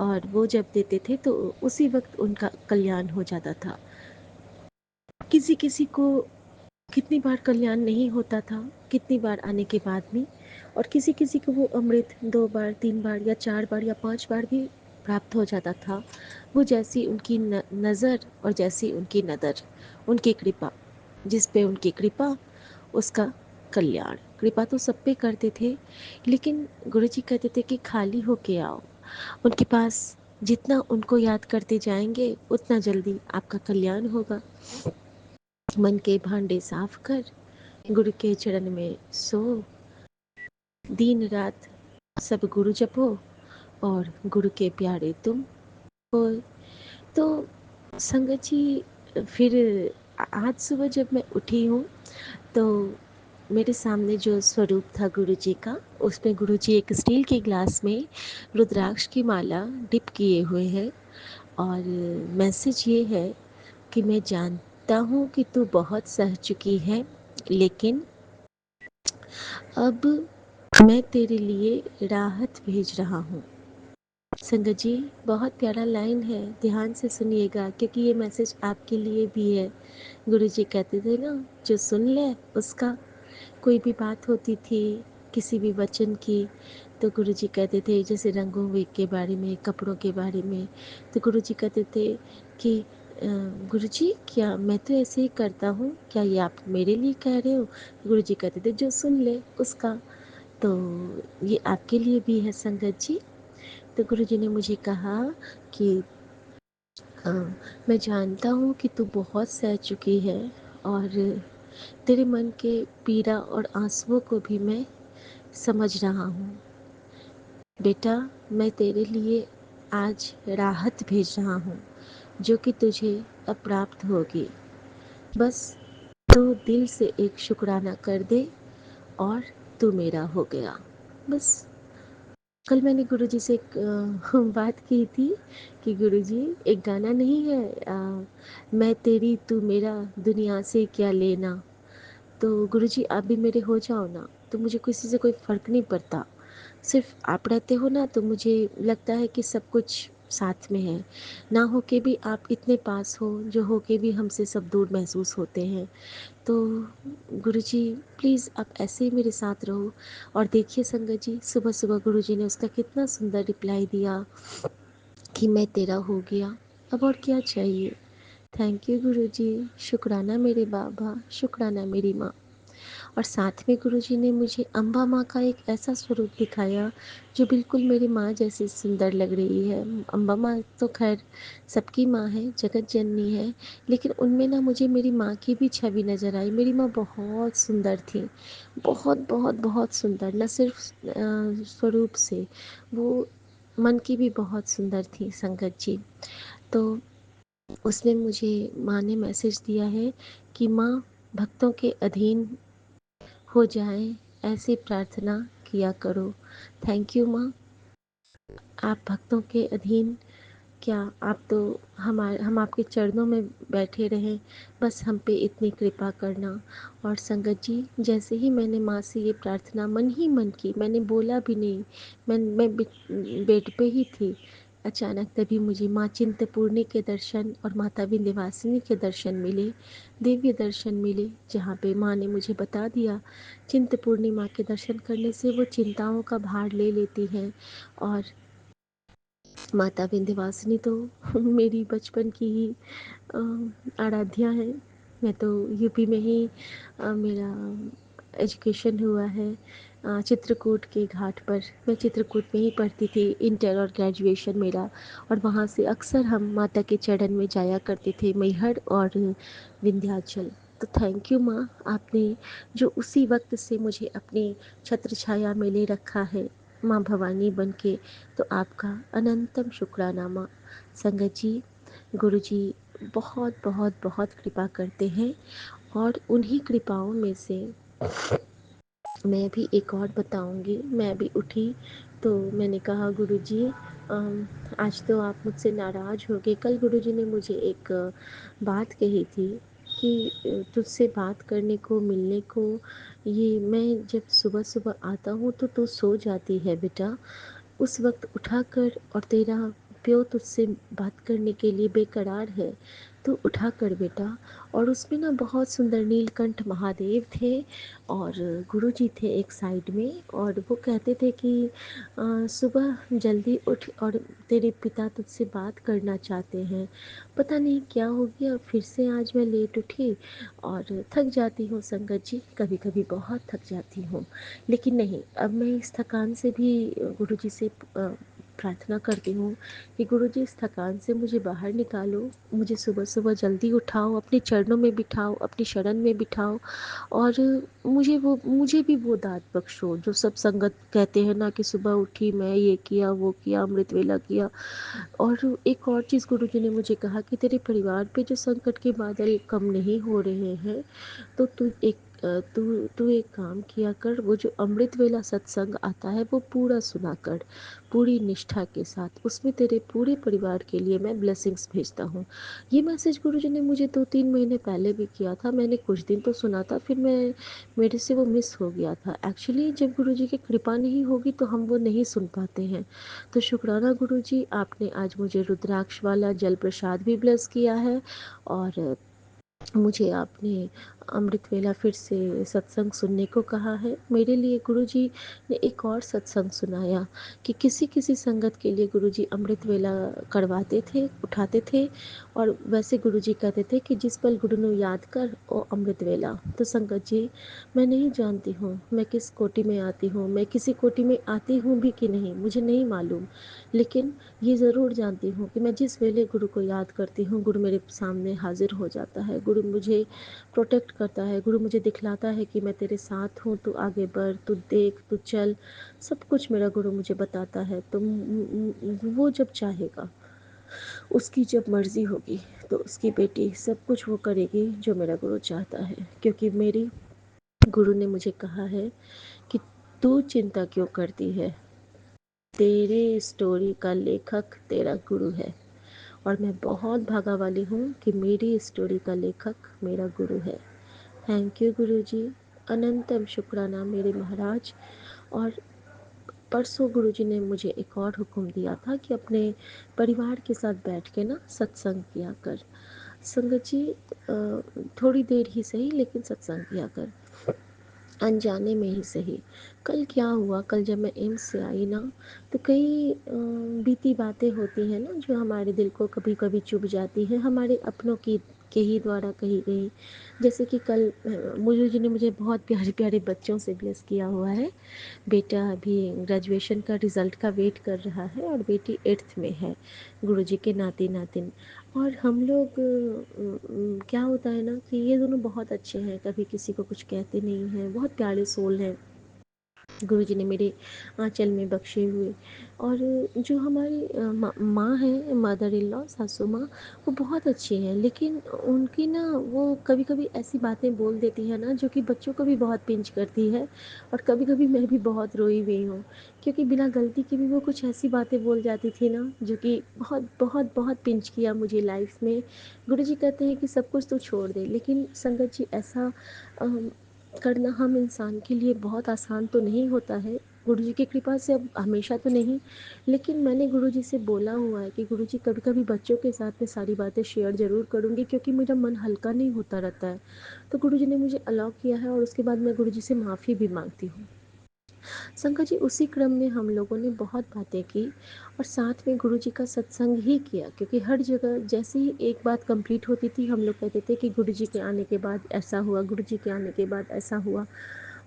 और वो जब देते थे तो उसी वक्त उनका कल्याण हो जाता था। किसी किसी को कितनी बार कल्याण नहीं होता था, कितनी बार आने के बाद भी, और किसी किसी को वो अमृत 2 बार, 3 बार या 4 बार या 5 बार भी प्राप्त हो जाता था। वो जैसी उनकी नज़र और जैसी उनकी नदर, उनकी कृपा, जिस पे उनकी कृपा उसका कल्याण। कृपा तो सब पे करते थे, लेकिन गुरु जी कहते थे कि खाली होके आओ। उनके पास जितना उनको याद करते जाएंगे उतना जल्दी आपका कल्याण होगा। मन के भांडे साफ कर, गुरु के चरण में सो, दिन रात सब गुरु जपो, और गुरु के प्यारे तुम हो। तो संगत जी, फिर आज सुबह जब मैं उठी हूँ तो मेरे सामने जो स्वरूप था गुरु जी का, उसमें गुरु जी एक स्टील के ग्लास में रुद्राक्ष की माला डिप किए हुए हैं, और मैसेज ये है कि मैं जानता हूँ कि तू बहुत सह चुकी है, लेकिन अब मैं तेरे लिए राहत भेज रहा हूँ। संगत जी, बहुत प्यारा लाइन है, ध्यान से सुनिएगा, क्योंकि ये मैसेज आपके लिए भी है। गुरु जी कहते थे ना, जो सुन ले उसका। कोई भी बात होती थी किसी भी वचन की, तो गुरु जी कहते थे, जैसे रंगों के बारे में, कपड़ों के बारे में, तो गुरु जी कहते थे कि गुरुजी क्या मैं तो ऐसे ही करता हूँ, क्या ये आप मेरे लिए कह रहे हो? गुरुजी कहते थे जो सुन ले उसका। तो ये आपके लिए भी है संगत जी। तो गुरुजी ने मुझे कहा कि मैं जानता हूँ कि तू बहुत सह चुकी है, और तेरे मन के पीड़ा और आंसुओं को भी मैं समझ रहा हूँ। बेटा, मैं तेरे लिए आज राहत भेज रहा हूँ, जो कि तुझे अब प्राप्त होगी। बस तू दिल से एक शुक्राना कर दे और तू मेरा हो गया। बस कल मैंने गुरुजी से एक बात की थी कि गुरुजी, एक गाना नहीं है, मैं तेरी तू मेरा दुनिया से क्या लेना। तो गुरुजी आप भी मेरे हो जाओ ना, तो मुझे किसी से कोई फ़र्क नहीं पड़ता। सिर्फ आप रहते हो ना, तो मुझे लगता है कि सब कुछ साथ में है। ना हो के भी आप इतने पास हो, जो हो के भी हमसे सब दूर महसूस होते हैं। तो गुरुजी प्लीज़ आप ऐसे ही मेरे साथ रहो। और देखिए संगत जी, सुबह सुबह गुरुजी ने उसका कितना सुंदर रिप्लाई दिया कि मैं तेरा हो गया, अब और क्या चाहिए। थैंक यू गुरुजी, शुक्राना मेरे बाबा, शुक्राना मेरी माँ। और साथ में गुरुजी ने मुझे अम्बा माँ का एक ऐसा स्वरूप दिखाया जो बिल्कुल मेरी माँ जैसी सुंदर लग रही है। अम्बा माँ तो खैर सबकी माँ है, जगत जननी है, लेकिन उनमें ना मुझे मेरी माँ की भी छवि नज़र आई। मेरी माँ बहुत सुंदर थी, बहुत बहुत बहुत सुंदर, न सिर्फ स्वरूप से, वो मन की भी बहुत सुंदर थी संगत जी। तो उसमें मुझे माँ ने मैसेज दिया है कि माँ भक्तों के अधीन हो जाए, ऐसी प्रार्थना किया करो। थैंक यू माँ। आप भक्तों के अधीन क्या, आप तो हम आपके चरणों में बैठे रहें, बस हम पे इतनी कृपा करना। और संगत जी, जैसे ही मैंने माँ से ये प्रार्थना मन ही मन की, मैंने बोला भी नहीं, मैं बेड पे ही थी, अचानक तभी मुझे माँ चिंतपूर्णी के दर्शन और माता विंध्यवासिनी के दर्शन मिले, दिव्य दर्शन मिले, जहाँ पे माँ ने मुझे बता दिया चिंतपूर्णी माँ के दर्शन करने से वो चिंताओं का भार ले लेती हैं। और माता विंध्यवासिनी तो मेरी बचपन की ही आराध्या है। मैं तो यूपी में ही मेरा एजुकेशन हुआ है, चित्रकूट के घाट पर। मैं चित्रकूट में ही पढ़ती थी, इंटर और ग्रेजुएशन मेरा। और वहाँ से अक्सर हम माता के चरण में जाया करते थे, मैहर और विंध्याचल। तो थैंक यू माँ, आपने जो उसी वक्त से मुझे अपनी छत्र छाया में ले रखा है माँ भवानी बन के, तो आपका अनंतम शुक्राना माँ। संगत जी, गुरु जी बहुत बहुत बहुत कृपा करते हैं, और उन्हीं कृपाओं में से मैं भी एक और बताऊंगी। मैं अभी उठी तो मैंने कहा गुरुजी, आज तो आप मुझसे नाराज़ हो गए। कल गुरुजी ने मुझे एक बात कही थी कि तुझसे बात करने को, मिलने को, ये मैं जब सुबह सुबह आता हूँ तो तू सो जाती है बेटा, उस वक्त उठाकर, और तेरा प्यो तुझसे बात करने के लिए बेकरार है, तो उठा कर बेटा। और उसमें ना बहुत सुंदर नीलकंठ महादेव थे, और गुरुजी थे एक साइड में, और वो कहते थे कि सुबह जल्दी उठ, और तेरे पिता तुझसे बात करना चाहते हैं। पता नहीं क्या हो गया, फिर से आज मैं लेट उठी, और थक जाती हूँ संगत जी, कभी कभी बहुत थक जाती हूँ। लेकिन नहीं, अब मैं इस थकान से भी गुरुजी से प्रार्थना करती हूँ कि गुरुजी इस थकान से मुझे बाहर निकालो, मुझे सुबह सुबह जल्दी उठाओ, अपने चरणों में बिठाओ, अपनी शरण में बिठाओ, और मुझे भी वो दात बख्शो जो सब संगत कहते हैं ना कि सुबह उठी मैं ये किया वो किया, अमृत वेला किया। और एक और चीज़ गुरुजी ने मुझे कहा कि तेरे परिवार पे जो संकट के बादल कम नहीं हो रहे हैं, तो तू एक काम किया कर, वो जो अमृत वेला सत्संग आता है वो पूरा सुना कर, पूरी निष्ठा के साथ। उसमें तेरे पूरे परिवार के लिए मैं ब्लेसिंग्स भेजता हूँ। ये मैसेज गुरुजी ने मुझे 2-3 महीने पहले भी किया था। मैंने कुछ दिन तो सुना था, फिर मेरे से वो मिस हो गया था। एक्चुअली जब गुरुजी की कृपा नहीं होगी तो हम वो नहीं सुन पाते हैं। तो शुक्राना गुरुजी, आपने आज मुझे रुद्राक्ष वाला जल प्रसाद भी ब्लेस किया है, और मुझे आपने अमृत वेला फिर से सत्संग सुनने को कहा है। मेरे लिए गुरुजी ने एक और सत्संग सुनाया कि किसी किसी संगत के लिए गुरुजी अमृत वेला करवाते थे, उठाते थे, और वैसे गुरुजी कहते थे कि जिस पल गुरु ने याद कर ओ अमृत वेला। तो संगत जी, मैं नहीं जानती हूँ मैं किस कोटि में आती हूँ, मैं किसी कोटि में आती हूँ भी कि नहीं, मुझे नहीं मालूम, लेकिन ये ज़रूर जानती हूँ कि मैं जिस वेले गुरु को याद करती हूँ, गुरु मेरे सामने हाजिर हो जाता है, गुरु मुझे प्रोटेक्ट करता है, गुरु मुझे दिखलाता है कि मैं तेरे साथ हूँ, तू आगे बढ़, तू देख, तू चल, सब कुछ मेरा गुरु मुझे बताता है। तो वो जब चाहेगा, उसकी जब मर्ज़ी होगी, तो उसकी बेटी सब कुछ वो करेगी जो मेरा गुरु चाहता है, क्योंकि मेरी गुरु ने मुझे कहा है कि तू चिंता क्यों करती है, तेरे स्टोरी का लेखक तेरा गुरु है। और मैं बहुत भागा वाली हूँ कि मेरी स्टोरी का लेखक मेरा गुरु है। थैंक यू गुरु जी, अनंतम शुक्राना मेरे महाराज। और परसों गुरु जी ने मुझे एक और हुक्म दिया था कि अपने परिवार के साथ बैठ के ना सत्संग किया कर। संगत जी, थोड़ी देर ही सही लेकिन सत्संग किया कर, अनजाने में ही सही। कल क्या हुआ, कल जब मैं एम्स से आई ना, तो कई बीती बातें होती हैं ना जो हमारे दिल को कभी कभी चुभ जाती हैं, हमारे अपनों की के ही द्वारा कही गई। जैसे कि कल मुझे जी ने मुझे बहुत प्यारे प्यारे बच्चों से ब्लेस किया हुआ है। बेटा अभी ग्रेजुएशन का रिज़ल्ट का वेट कर रहा है और बेटी 8th में है, गुरुजी के नाती नातिन। और हम लोग क्या होता है ना कि ये दोनों बहुत अच्छे हैं, कभी किसी को कुछ कहते नहीं हैं, बहुत प्यारे सोल हैं, गुरुजी ने मेरे आंचल में बख्शे हुए। और जो हमारी माँ है, मदर इन लॉ, सासू माँ, वो बहुत अच्छी हैं, लेकिन उनकी ना वो कभी कभी ऐसी बातें बोल देती है ना जो कि बच्चों को भी बहुत पिंच करती है। और कभी कभी मैं भी बहुत रोई हुई हूँ, क्योंकि बिना गलती के भी वो कुछ ऐसी बातें बोल जाती थी ना जो कि बहुत बहुत बहुत पिंच किया मुझे लाइफ में। गुरुजी कहते हैं कि सब कुछ तो छोड़ दे, लेकिन संगत जी ऐसा करना हम इंसान के लिए बहुत आसान तो नहीं होता है। गुरुजी की कृपा से अब हमेशा तो नहीं, लेकिन मैंने गुरुजी से बोला हुआ है कि गुरुजी कभी कभी बच्चों के साथ में सारी बातें शेयर ज़रूर करूँगी, क्योंकि मेरा मन हल्का नहीं होता रहता है। तो गुरुजी ने मुझे अलाउ किया है और उसके बाद मैं गुरुजी से माफ़ी भी मांगती हूँ। शंकर जी, उसी क्रम में हम लोगों ने बहुत बातें की और साथ में गुरु जी का सत्संग ही किया, क्योंकि हर जगह जैसे ही एक बात कंप्लीट होती थी हम लोग कहते थे कि गुरु जी के आने के बाद ऐसा हुआ, गुरु जी के आने के बाद ऐसा हुआ।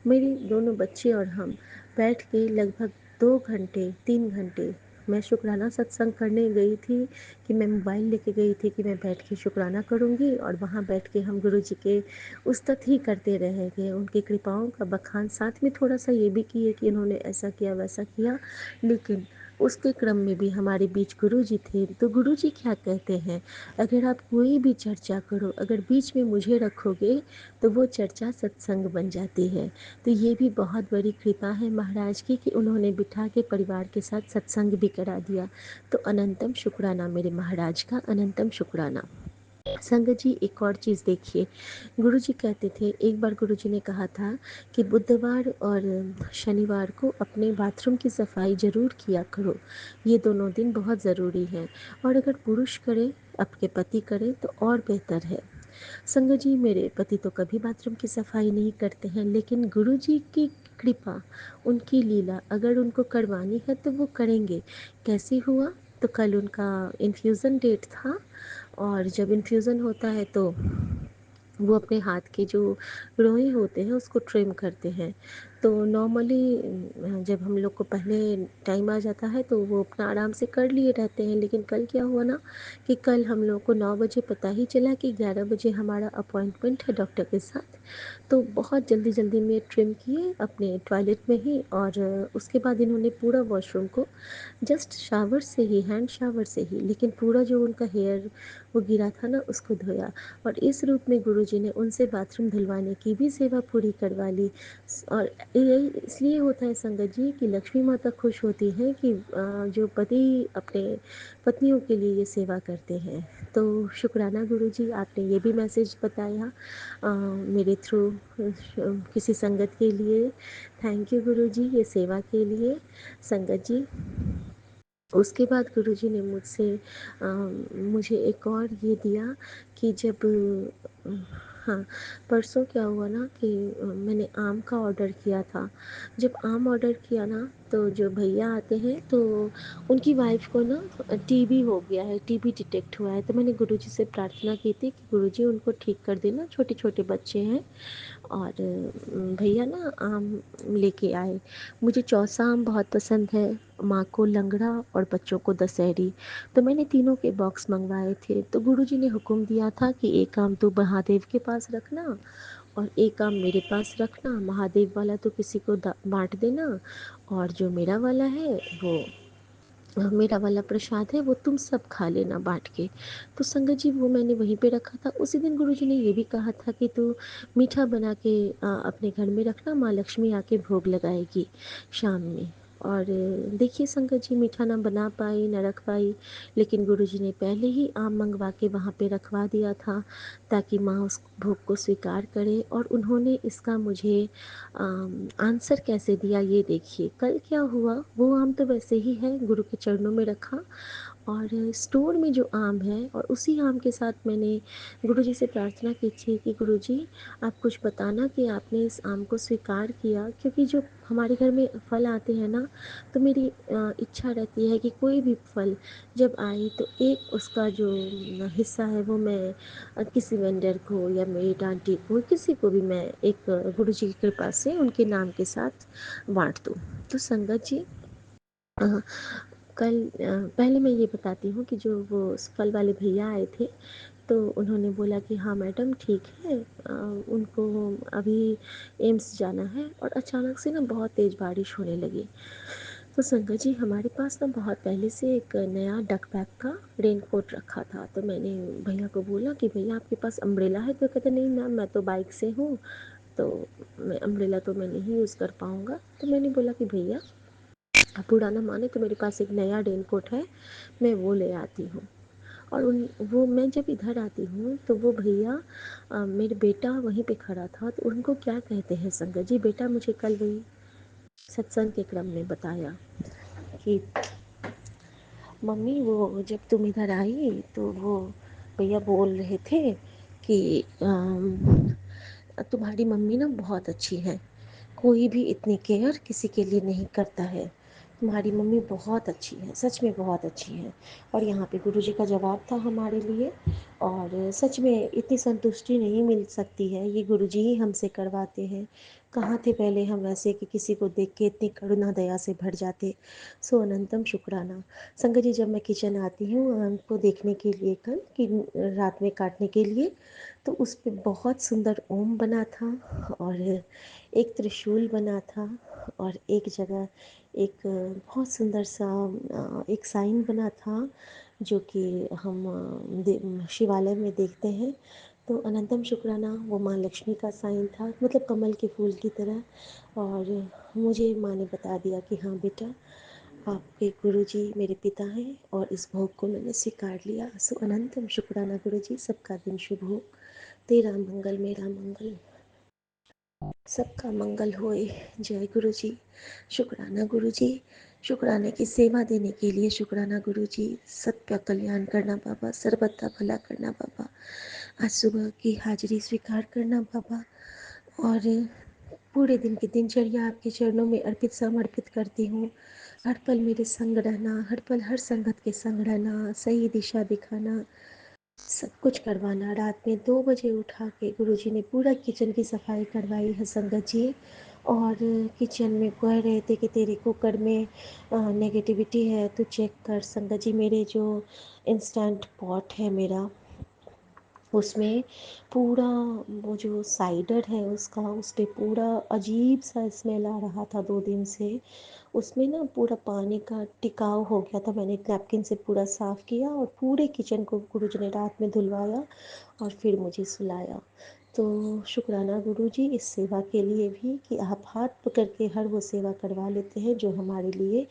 मेरे दोनों बच्चे और हम बैठ के लगभग 2 घंटे 3 घंटे, मैं शुक्राना सत्संग करने गई थी कि मैं मोबाइल लेके गई थी कि मैं बैठ के शुक्राना करूँगी, और वहाँ बैठ के हम गुरु जी के उस्तत ही करते रहेंगे, उनकी कृपाओं का बखान, साथ में थोड़ा सा ये भी किए कि इन्होंने ऐसा किया वैसा किया। लेकिन उसके क्रम में भी हमारे बीच गुरु जी थे। तो गुरु जी क्या कहते हैं, अगर आप कोई भी चर्चा करो, अगर बीच में मुझे रखोगे तो वो चर्चा सत्संग बन जाती है। तो ये भी बहुत बड़ी कृपा है महाराज की कि उन्होंने बिठा के परिवार के साथ सत्संग भी करा दिया। तो अनंतम शुक्राना मेरे महाराज का, अनंतम शुक्राना। संगत जी, एक और चीज़ देखिए, गुरुजी कहते थे, एक बार गुरुजी ने कहा था कि बुधवार और शनिवार को अपने बाथरूम की सफाई ज़रूर किया करो, ये दोनों दिन बहुत ज़रूरी हैं, और अगर पुरुष करे, आपके पति करें तो और बेहतर है। संगत जी, मेरे पति तो कभी बाथरूम की सफाई नहीं करते हैं, लेकिन गुरुजी की कृपा, उनकी लीला, अगर उनको करवानी है तो वो करेंगे। कैसे हुआ, तो कल उनका इन्फ्यूज़न डेट था, और जब इन्फ्यूज़न होता है तो वो अपने हाथ के जो रोए होते हैं उसको ट्रिम करते हैं। तो नॉर्मली जब हम लोग को पहले टाइम आ जाता है तो वो अपना आराम से कर लिए रहते हैं, लेकिन कल क्या हुआ ना कि कल हम लोग को 9 बजे पता ही चला कि 11 बजे हमारा अपॉइंटमेंट है डॉक्टर के साथ। तो बहुत जल्दी जल्दी में ट्रिम किए अपने टॉयलेट में ही, और उसके बाद इन्होंने पूरा वॉशरूम को जस्ट शावर से ही, हैंड शावर से ही, लेकिन पूरा जो उनका हेयर वो गिरा था ना उसको धोया। और इस रूप में गुरुजी ने उनसे बाथरूम धुलवाने की भी सेवा पूरी करवा ली। और यही इसलिए होता है संगत जी कि लक्ष्मी माता खुश होती हैं कि जो पति अपने पत्नियों के लिए ये सेवा करते हैं। तो शुक्राना गुरुजी, आपने ये भी मैसेज बताया मेरे थ्रू किसी संगत के लिए। थैंक यू गुरुजी, ये सेवा के लिए। संगत जी, उसके बाद गुरुजी ने मुझसे मुझे एक और ये दिया कि जब हाँ, परसों क्या हुआ ना कि मैंने आम का ऑर्डर किया था। जब आम ऑर्डर किया ना, तो जो भैया आते हैं तो उनकी वाइफ़ को ना टीबी हो गया है, टीबी डिटेक्ट हुआ है। तो मैंने गुरुजी से प्रार्थना की थी कि गुरुजी उनको ठीक कर देना, छोटे-छोटे बच्चे हैं। और भैया ना आम लेके आए। मुझे चौसा आम बहुत पसंद है, माँ को लंगड़ा और बच्चों को दशहरी। तो मैंने तीनों के बॉक्स मंगवाए थे। तो गुरुजी ने हुक्म दिया था कि एक आम तो महादेव के पास रखना और एक आम मेरे पास रखना। महादेव वाला तो किसी को बांट देना, और जो मेरा वाला है वो मेरा वाला प्रसाद है वो तुम सब खा लेना बांट के। तो संगत जी वो मैंने वहीं पे रखा था। उसी दिन गुरुजी ने ये भी कहा था कि तू मीठा बना के अपने घर में रखना, माँ लक्ष्मी आके भोग लगाएगी शाम में। और देखिए संगत जी, मीठा ना बना पाई ना रख पाई, लेकिन गुरुजी ने पहले ही आम मंगवा के वहाँ पे रखवा दिया था ताकि माँ उस भोग को स्वीकार करे। और उन्होंने इसका मुझे आंसर कैसे दिया ये देखिए। कल क्या हुआ, वो आम तो वैसे ही है, गुरु के चरणों में रखा, और स्टोर में जो आम है और उसी आम के साथ मैंने गुरुजी से प्रार्थना की थी कि गुरुजी आप कुछ बताना कि आपने इस आम को स्वीकार किया। क्योंकि जो हमारे घर में फल आते हैं ना, तो मेरी इच्छा रहती है कि कोई भी फल जब आए तो एक उसका जो हिस्सा है वो मैं किसी वेंडर को या मेरी आंटी को, किसी को भी मैं एक गुरुजी की कृपा से उनके नाम के साथ बांट दूँ। तो संगत जी, अ, पहले मैं ये बताती हूँ कि जो वो फल वाले भैया आए थे, तो उन्होंने बोला कि हाँ मैडम ठीक है, उनको अभी एम्स जाना है। और अचानक से ना बहुत तेज़ बारिश होने लगी। तो संगत जी, हमारे पास ना बहुत पहले से एक नया डक बैग का रेन कोट रखा था। तो मैंने भैया को बोला कि भैया आपके पास अम्ब्रेला है? तो कहते नहीं मैम, मैं तो बाइक से हूँ, तो मैं अम्ब्रेला तो मैं नहीं यूज़ कर पाऊँगा। तो मैंने बोला कि भैया आप बुरा ना माने तो मेरे पास एक नया रेन कोट है, मैं वो ले आती हूँ। और उन वो मैं जब इधर आती हूँ तो वो भैया, मेरे बेटा वहीं पे खड़ा था। तो उनको क्या कहते हैं संगत जी, बेटा मुझे कल वही सत्संग के क्रम में बताया कि मम्मी वो जब तुम इधर आई तो वो भैया बोल रहे थे कि तुम्हारी मम्मी ना बहुत अच्छी है, कोई भी इतनी केयर किसी के लिए नहीं करता है, तुम्हारी मम्मी बहुत अच्छी है, सच में बहुत अच्छी है। और यहाँ पे गुरुजी का जवाब था हमारे लिए। और सच में इतनी संतुष्टि नहीं मिल सकती है, ये गुरुजी ही हमसे करवाते हैं। कहाँ थे पहले हम वैसे कि किसी को देख के इतनी करुणा दया से भर जाते। सो अनंतम शुक्राना। संगत जी, जब मैं किचन आती हूँ आम को देखने के लिए कल कि रात में काटने के लिए, तो उस पे बहुत सुंदर ओम बना था, और एक त्रिशूल बना था, और एक जगह एक बहुत सुंदर सा एक साइन बना था जो कि हम शिवालय में देखते हैं। तो अनंतम शुक्राना, वो माँ लक्ष्मी का साइन था, मतलब कमल के फूल की तरह। और मुझे माँ ने बता दिया कि हाँ बेटा, आपके गुरुजी मेरे पिता हैं और इस भोग को मैंने स्वीकार लिया। सो अनंतम शुक्राना गुरुजी, सबका दिन शुभ हो, तेरा मंगल मेरा मंगल, सबका मंगल होए। जय गुरु जी। शुक्राना गुरु जी, शुक्राने की सेवा देने के लिए शुक्राना गुरु जी। सबका कल्याण करना बाबा, सर्वदा भला करना बाबा। आज सुबह की हाजिरी स्वीकार करना बाबा, और पूरे दिन की दिनचर्या आपके चरणों में अर्पित समर्पित करती हूँ। हर पल मेरे संग रहना, हर पल हर संगत के संग रहना, सही दिशा दिखाना, सब कुछ करवाना। रात में 2 बजे उठा के गुरुजी ने पूरा किचन की सफाई करवाई है संगत जी। और किचन में कह रहे थे कि तेरे कुकर में नेगेटिविटी है, तो चेक कर। संगत जी, मेरे जो इंस्टेंट पॉट है मेरा, उसमें पूरा वो जो साइडर है उसका, उस पे पूरा अजीब सा स्मेल आ रहा था 2 दिन से। उसमें ना पूरा पानी का टिकाव हो गया था। मैंने नैपकिन से पूरा साफ़ किया और पूरे किचन को गुरुजी ने रात में धुलवाया और फिर मुझे सुलाया। तो शुक्राना गुरुजी इस सेवा के लिए भी कि आप हाथ पकड़ के हर वो सेवा करवा लेते हैं जो हमारे लिए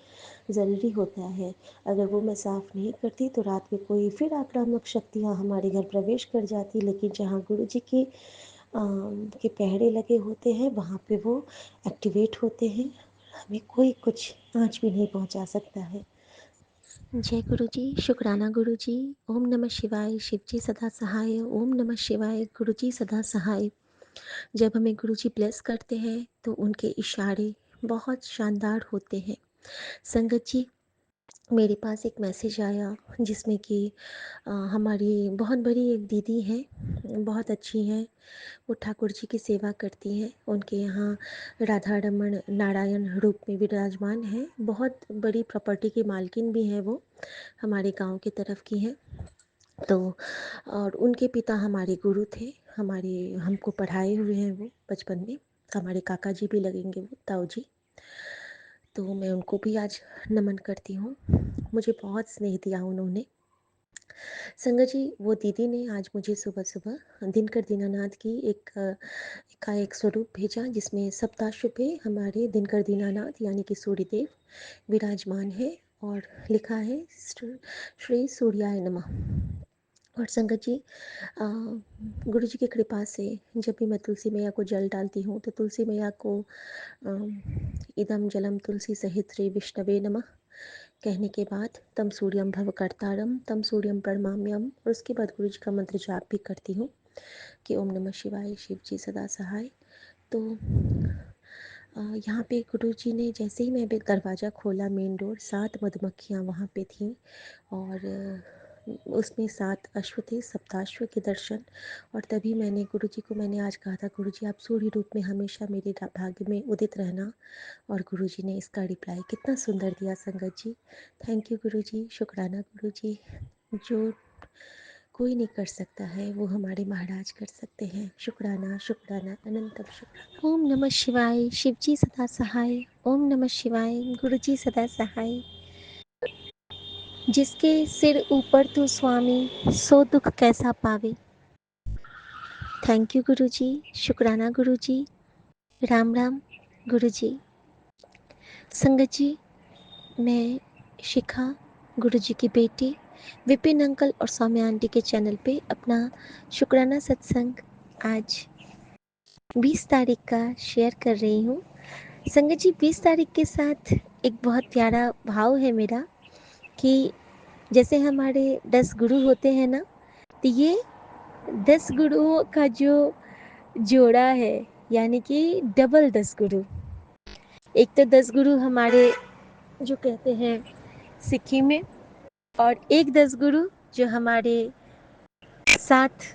ज़रूरी होता है। अगर वो मैं साफ़ नहीं करती तो रात में कोई फिर आक्रामक शक्तियाँ हमारे घर प्रवेश कर जाती। लेकिन जहाँ गुरुजी की के पहरे लगे होते हैं वहाँ पे वो एक्टिवेट होते हैं, हमें कोई कुछ आँच भी नहीं पहुँचा सकता है। जय गुरु जी, शुक्राना गुरु जी। ओम नमः शिवाय, शिव जी सदा सहाय। ओम नमः शिवाय, गुरु जी सदा सहाय। जब हमें गुरु जी ब्लेस करते हैं तो उनके इशारे बहुत शानदार होते हैं। संगत जी, मेरे पास एक मैसेज आया जिसमें कि हमारी बहुत बड़ी एक दीदी हैं, बहुत अच्छी हैं। वो ठाकुर जी की सेवा करती हैं। उनके यहाँ राधा रमन नारायण रूप में विराजमान हैं। बहुत बड़ी प्रॉपर्टी की मालकिन भी हैं वो, हमारे गांव की तरफ की हैं। तो और उनके पिता हमारे गुरु थे, हमारे हमको पढ़ाए हुए हैं वो बचपन में। हमारे काका जी भी लगेंगे वो, ताऊ जी। तो मैं उनको भी आज नमन करती हूँ। मुझे बहुत स्नेह दिया उन्होंने। संगत जी, वो दीदी ने आज मुझे सुबह सुबह दिनकर दीनानाथ की का एक स्वरूप भेजा, जिसमें सप्ताश्व पे हमारे दिनकर दीनानाथ यानी कि सूर्यदेव विराजमान है। और लिखा है श्री सूर्याय नमः। और संगत जी, गुरु जी की कृपा से जब भी मैं तुलसी मैया को जल डालती हूँ तो तुलसी मैया को इदम जलम तुलसी सहित श्री विष्णवे नमः कहने के बाद तम सूर्यम भव कर्तारम तम सूर्यम परमाम्यम, और उसके बाद गुरु जी का मंत्र जाप भी करती हूँ कि ओम नमः शिवाय, शिव जी सदा सहाय। तो यहाँ पे गुरु जी ने जैसे ही मैं दरवाज़ा खोला, मेन डोर, 7 मधुमक्खियाँ वहाँ पे थीं। और उसमें 7 अश्व थे, सप्ताश्व के दर्शन। और तभी मैंने गुरु जी को मैंने आज कहा था, गुरु जी आप सूर्य रूप में हमेशा मेरे भाग्य में उदित रहना। और गुरु जी ने इसका रिप्लाई कितना सुंदर दिया संगत जी। थैंक यू गुरु जी, शुक्राना गुरु जी। जो कोई नहीं कर सकता है वो हमारे महाराज कर सकते हैं। शुक्राना शुक्राना अनंतम शुक्राना। ओम नमः शिवाय, शिव जी सदा सहाय। ओम नमः शिवाय, गुरु जी सदा सहाय। जिसके सिर ऊपर तू स्वामी, सो दुख कैसा पावे। थैंक यू गुरु जी, शुक्राना गुरु जी। राम राम गुरु जी। संगत जी, मैं शिखा, गुरु जी की बेटी, विपिन अंकल और सौम्या आंटी के चैनल पे अपना शुक्राना सत्संग आज 20 तारीख का शेयर कर रही हूँ। संगत जी, 20 तारीख के साथ एक बहुत प्यारा भाव है मेरा कि जैसे हमारे 10 गुरु होते हैं ना, तो ये 10 गुरुओं का जो जोड़ा है, यानी कि डबल 10 गुरु। एक तो 10 गुरु हमारे जो कहते हैं सिक्किम में, और एक 10 गुरु जो हमारे साथ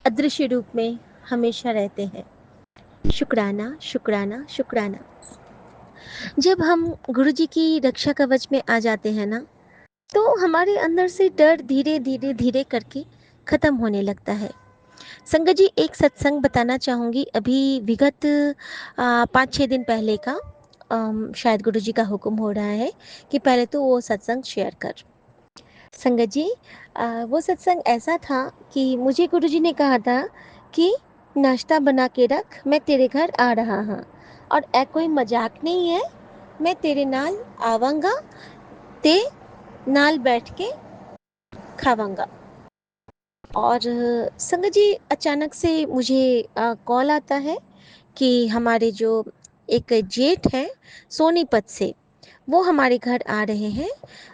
अदृश्य रूप में हमेशा रहते हैं। शुक्राना शुक्राना शुक्राना। जब हम गुरु जी की रक्षा कवच में आ जाते हैं ना, तो हमारे अंदर से डर धीरे धीरे धीरे करके खत्म होने लगता है। संगत जी, एक सत्संग बताना चाहूँगी, अभी विगत 5-6 दिन पहले का। शायद गुरु जी का हुक्म हो रहा है कि पहले तो वो सत्संग शेयर कर। संगत जी, वो सत्संग ऐसा था कि मुझे गुरु जी ने कहा था कि नाश्ता बना के रख, मैं तेरे घर आ रहा हूँ, और कोई मजाक नहीं है, मैं तेरे नाल आवांगा, ते नाल बैठ के खावांगा। और संगत जी, अचानक से मुझे कॉल आता है कि हमारे जो एक जेठ हैं सोनीपत से, वो हमारे घर आ रहे हैं।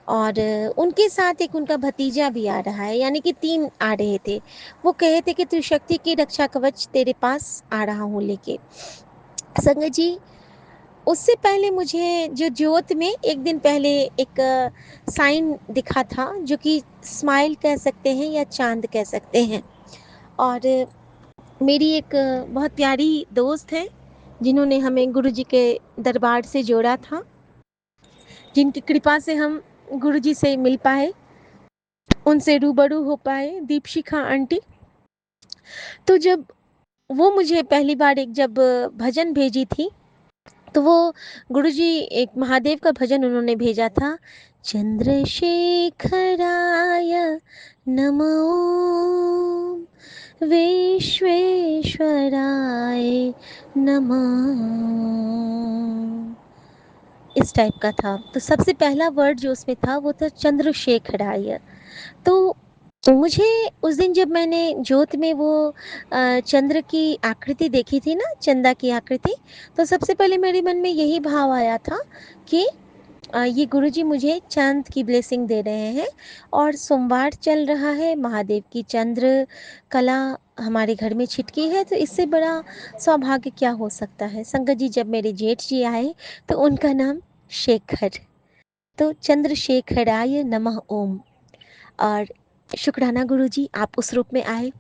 और उनके साथ एक उनका भतीजा भी आ रहा है, यानी कि 3 आ रहे थे। वो कहे थे कि त्रिशक्ति की रक्षा कवच तेरे पास आ रहा हूँ लेके। संगत जी, उससे पहले मुझे जो ज्योत में एक दिन पहले एक साइन दिखा था, जो कि स्माइल कह सकते हैं या चांद कह सकते हैं। और मेरी एक बहुत प्यारी दोस्त है जिन्होंने हमें गुरु जी के दरबार से जोड़ा था, जिनकी कृपा से हम गुरु जी से मिल पाए, उनसे रूबरू हो पाए, दीपशिखा आंटी। तो जब वो मुझे पहली बार एक जब भजन भेजी थी, तो वो गुरुजी एक महादेव का भजन उन्होंने भेजा था, चंद्रशेखराय नमो विश्वेश्वराय नमः, इस टाइप का था। तो सबसे पहला वर्ड जो उसमें था वो था चंद्रशेखराय। तो मुझे उस दिन जब मैंने ज्योत में वो चंद्र की आकृति देखी थी ना, चंदा की आकृति, तो सबसे पहले मेरे मन में यही भाव आया था कि ये गुरुजी मुझे चाँद की ब्लेसिंग दे रहे हैं और सोमवार चल रहा है, महादेव की चंद्र कला हमारे घर में छिटकी है, तो इससे बड़ा सौभाग्य क्या हो सकता है। संगत जी जब मेरे जेठ जी आए तो उनका नाम शेखर, तो चंद्रशेखराय नमः ओम। और शुक्राना गुरुजी आप उस रूप में आए।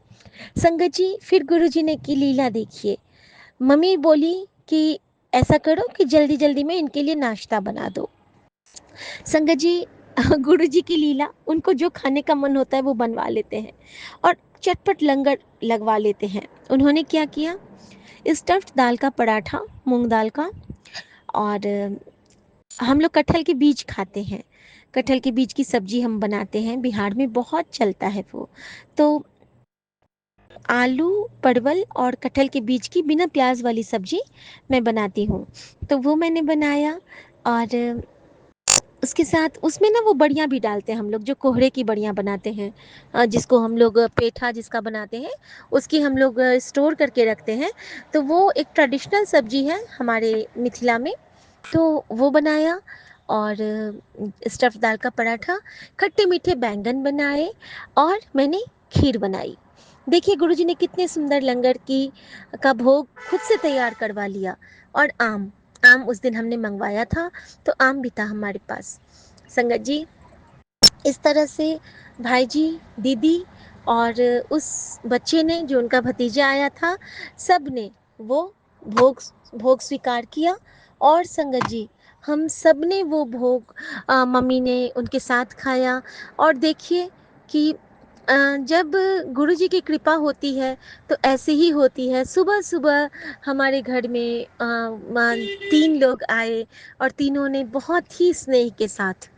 संगत जी फिर गुरुजी ने की लीला देखिए। मम्मी बोली कि ऐसा करो कि जल्दी जल्दी में इनके लिए नाश्ता बना दो। संगत जी गुरु जी की लीला, उनको जो खाने का मन होता है वो बनवा लेते हैं और चटपट लंगर लगवा लेते हैं। उन्होंने क्या किया, स्टफ्ड दाल का पराठा, मूंग दाल का, और हम लोग कटहल के बीज खाते हैं, कटहल के बीज की सब्जी हम बनाते हैं, बिहार में बहुत चलता है वो। तो आलू, परवल और कटहल के बीज की बिना प्याज वाली सब्जी मैं बनाती हूँ, तो वो मैंने बनाया। और उसके साथ उसमें ना वो बड़ियाँ भी डालते हैं हम लोग, जो कोहरे की बड़ियाँ बनाते हैं, जिसको हम लोग पेठा जिसका बनाते हैं, उसकी हम लोग स्टोर करके रखते हैं। तो वो एक ट्रेडिशनल सब्जी है हमारे मिथिला में, तो वो बनाया। और स्टफ़ दाल का पराठा, खट्टे मीठे बैंगन बनाए, और मैंने खीर बनाई। देखिए गुरुजी ने कितने सुंदर लंगर की का भोग खुद से तैयार करवा लिया। और आम, आम उस दिन हमने मंगवाया था, तो आम भी था हमारे पास। संगत जी इस तरह से भाई जी, दीदी और उस बच्चे ने, जो उनका भतीजा आया था, सब ने वो भोग भोग स्वीकार किया। और संगत जी हम सब ने वो भोग मम्मी ने उनके साथ खाया। और देखिए कि जब गुरु जी की कृपा होती है तो ऐसे ही होती है। सुबह सुबह हमारे घर में 3 लोग आए और तीनों ने बहुत ही स्नेह के साथ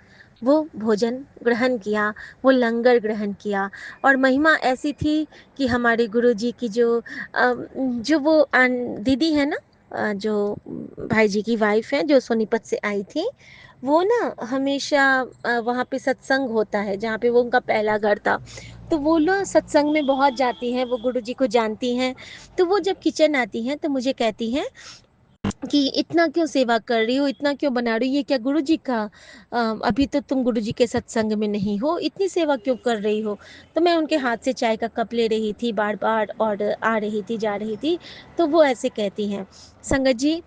वो भोजन ग्रहण किया, वो लंगर ग्रहण किया। और महिमा ऐसी थी कि हमारे गुरुजी की जो वो दीदी है ना, जो भाई जी की वाइफ है, जो सोनीपत से आई थी, वो ना हमेशा वहाँ पे सत्संग होता है जहाँ पे वो उनका पहला घर था, तो वो लोग सत्संग में बहुत जाती हैं, वो गुरुजी को जानती हैं। तो वो जब किचन आती हैं तो मुझे कहती हैं कि इतना क्यों सेवा कर रही हो, इतना क्यों बना रही हो, ये क्या गुरुजी का अभी तो तुम गुरुजी के सत्संग में नहीं हो, इतनी सेवा क्यों कर रही हो। तो मैं उनके हाथ से चाय का कप ले रही थी बार बार, और आ रही थी जा रही थी, तो वो ऐसे कहती हैं। संगत जी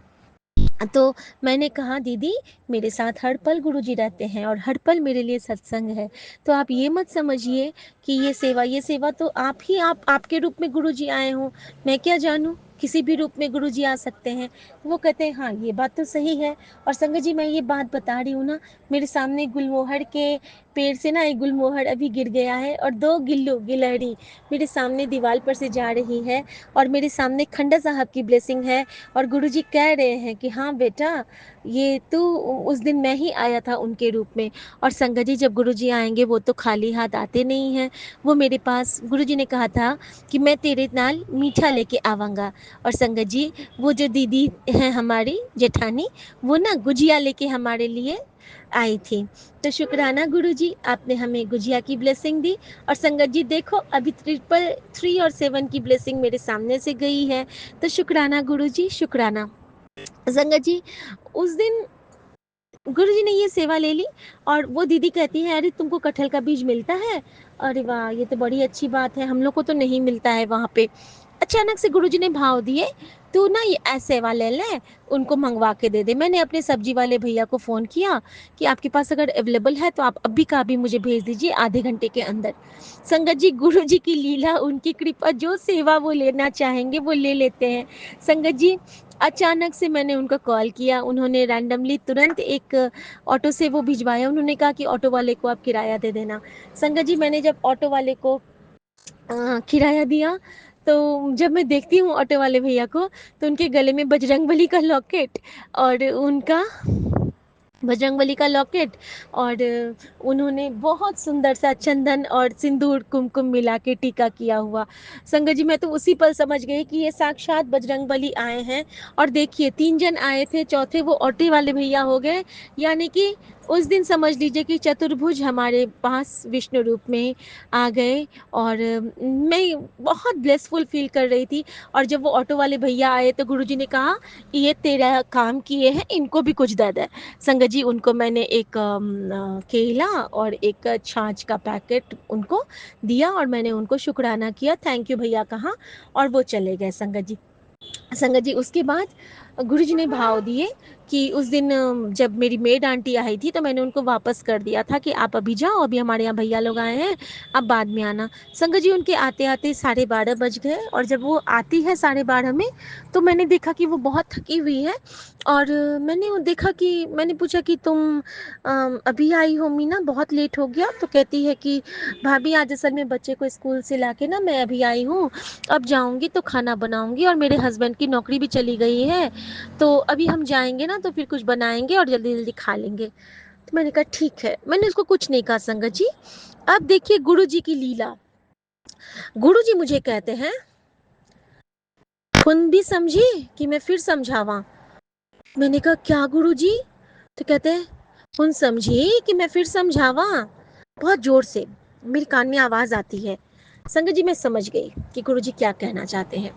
तो मैंने कहा दीदी, मेरे साथ हर पल गुरुजी रहते हैं और हर पल मेरे लिए सत्संग है, तो आप ये मत समझिए कि ये सेवा तो आप आपके रूप में गुरुजी आए हों, मैं क्या जानूं, किसी भी रूप में गुरुजी आ सकते हैं। वो कहते हैं हाँ ये बात तो सही है। और संगत जी मैं ये बात बता रही हूँ ना, मेरे सामने गुलमोहर के पेड़ से ना एक गुलमोहर अभी गिर गया है, और 2 गिलहरी मेरे सामने दीवार पर से जा रही है, और मेरे सामने खंडा साहब की ब्लेसिंग है। और गुरुजी कह रहे हैं कि हाँ बेटा, ये तू, उस दिन मैं ही आया था उनके रूप में। और संगत जी जब गुरुजी आएंगे वो तो खाली हाथ आते नहीं हैं, वो मेरे पास, गुरुजी ने कहा था कि मैं तेरे नाल मीठा लेके आवांगा। और संगत जी वो जो दीदी हैं हमारी जेठानी, वो ना गुजिया लेके हमारे लिए आई थी। तो शुक्राना गुरुजी, आपने हमें गुजिया की ब्लेसिंग दी। और संगत जी देखो अभी 333 और 7 की ब्लेसिंग मेरे सामने से गई है, तो शुक्राना गुरुजी, शुक्राना। संगत जी उस दिन गुरुजी ने ये सेवा ले ली, और वो दीदी कहती है अरे तुमको कटहल का बीज मिलता है, अरे वाह ये तो बड़ी अच्छी बात है, हम लोग को तो नहीं मिलता है वहाँ पे। अचानक से गुरुजी ने भाव दिए, तू ना ये ऐसे सेवा ले ले, उनको मंगवा के दे दे। मैंने अपने सब्जी वाले भैया को फ़ोन किया कि आपके पास अगर अवेलेबल है तो आप अभी का अभी मुझे भेज दीजिए, आधे घंटे के अंदर। संगत जी गुरुजी की लीला, उनकी कृपा, जो सेवा वो लेना चाहेंगे वो ले लेते हैं। संगत जी अचानक से मैंने उनको कॉल किया, उन्होंने रैंडमली तुरंत एक ऑटो से वो भिजवाया। उन्होंने कहा कि ऑटो वाले को आप किराया दे देना। संगत जी मैंने जब ऑटो वाले को किराया दिया, तो जब मैं देखती हूँ ऑटो वाले भैया को, तो उनके गले में बजरंगबली का लॉकेट, और उनका बजरंगबली का लॉकेट, और उन्होंने बहुत सुंदर सा चंदन और सिंदूर कुमकुम मिला के टीका किया हुआ। संगत जी मैं तो उसी पल समझ गई कि ये साक्षात बजरंगबली आए हैं। और देखिए 3 जन आए थे, चौथे वो ऑटो वाले भैया हो गए, यानी कि उस दिन समझ लीजिए कि चतुर्भुज हमारे पास विष्णु रूप में आ गए और मैं बहुत ब्लेसफुल फील कर रही थी। और जब वो ऑटो वाले भैया आए तो गुरुजी ने कहा, ये तेरा काम किए हैं, इनको भी कुछ दे दे। संगत जी, उनको मैंने एक केला और एक छाछ का पैकेट उनको दिया और मैंने उनको शुक्राना किया, थैंक यू भैया कहा, और वो चले गए। संगत जी उसके बाद गुरुजी ने भाव दिए कि उस दिन जब मेरी मेड आंटी आई थी तो मैंने उनको वापस कर दिया था कि आप अभी जाओ, अभी हमारे यहाँ भैया लोग आए हैं, अब बाद में आना। संगत जी उनके आते आते 12:30 बज गए और जब वो आती है 12:30 में तो मैंने देखा कि वो बहुत थकी हुई है। और मैंने वो देखा कि मैंने पूछा कि तुम अभी आई हो मीना, बहुत लेट हो गया। तो कहती है कि भाभी आज असल में बच्चे को स्कूल से लाके ना मैं अभी आई हूँ, अब जाऊंगी तो खाना बनाऊंगी और मेरे हस्बैंड की नौकरी भी चली गई है, तो अभी हम जाएंगे ना तो फिर कुछ बनाएंगे और जल्दी जल्दी खा लेंगे। तो मैंने कहा ठीक है, मैंने उसको कुछ नहीं कहा। संगत जी अब देखिए गुरु जी की लीला। गुरु जी मुझे कहते हैं, खुद भी समझी कि मैं फिर समझावा। मैंने कहा क्या गुरु जी? तो कहते हैं, खुद समझी कि मैं फिर समझावा। बहुत जोर से मेरे कान में आवाज आती है। संगत जी मैं समझ गई कि गुरु जी क्या कहना चाहते हैं।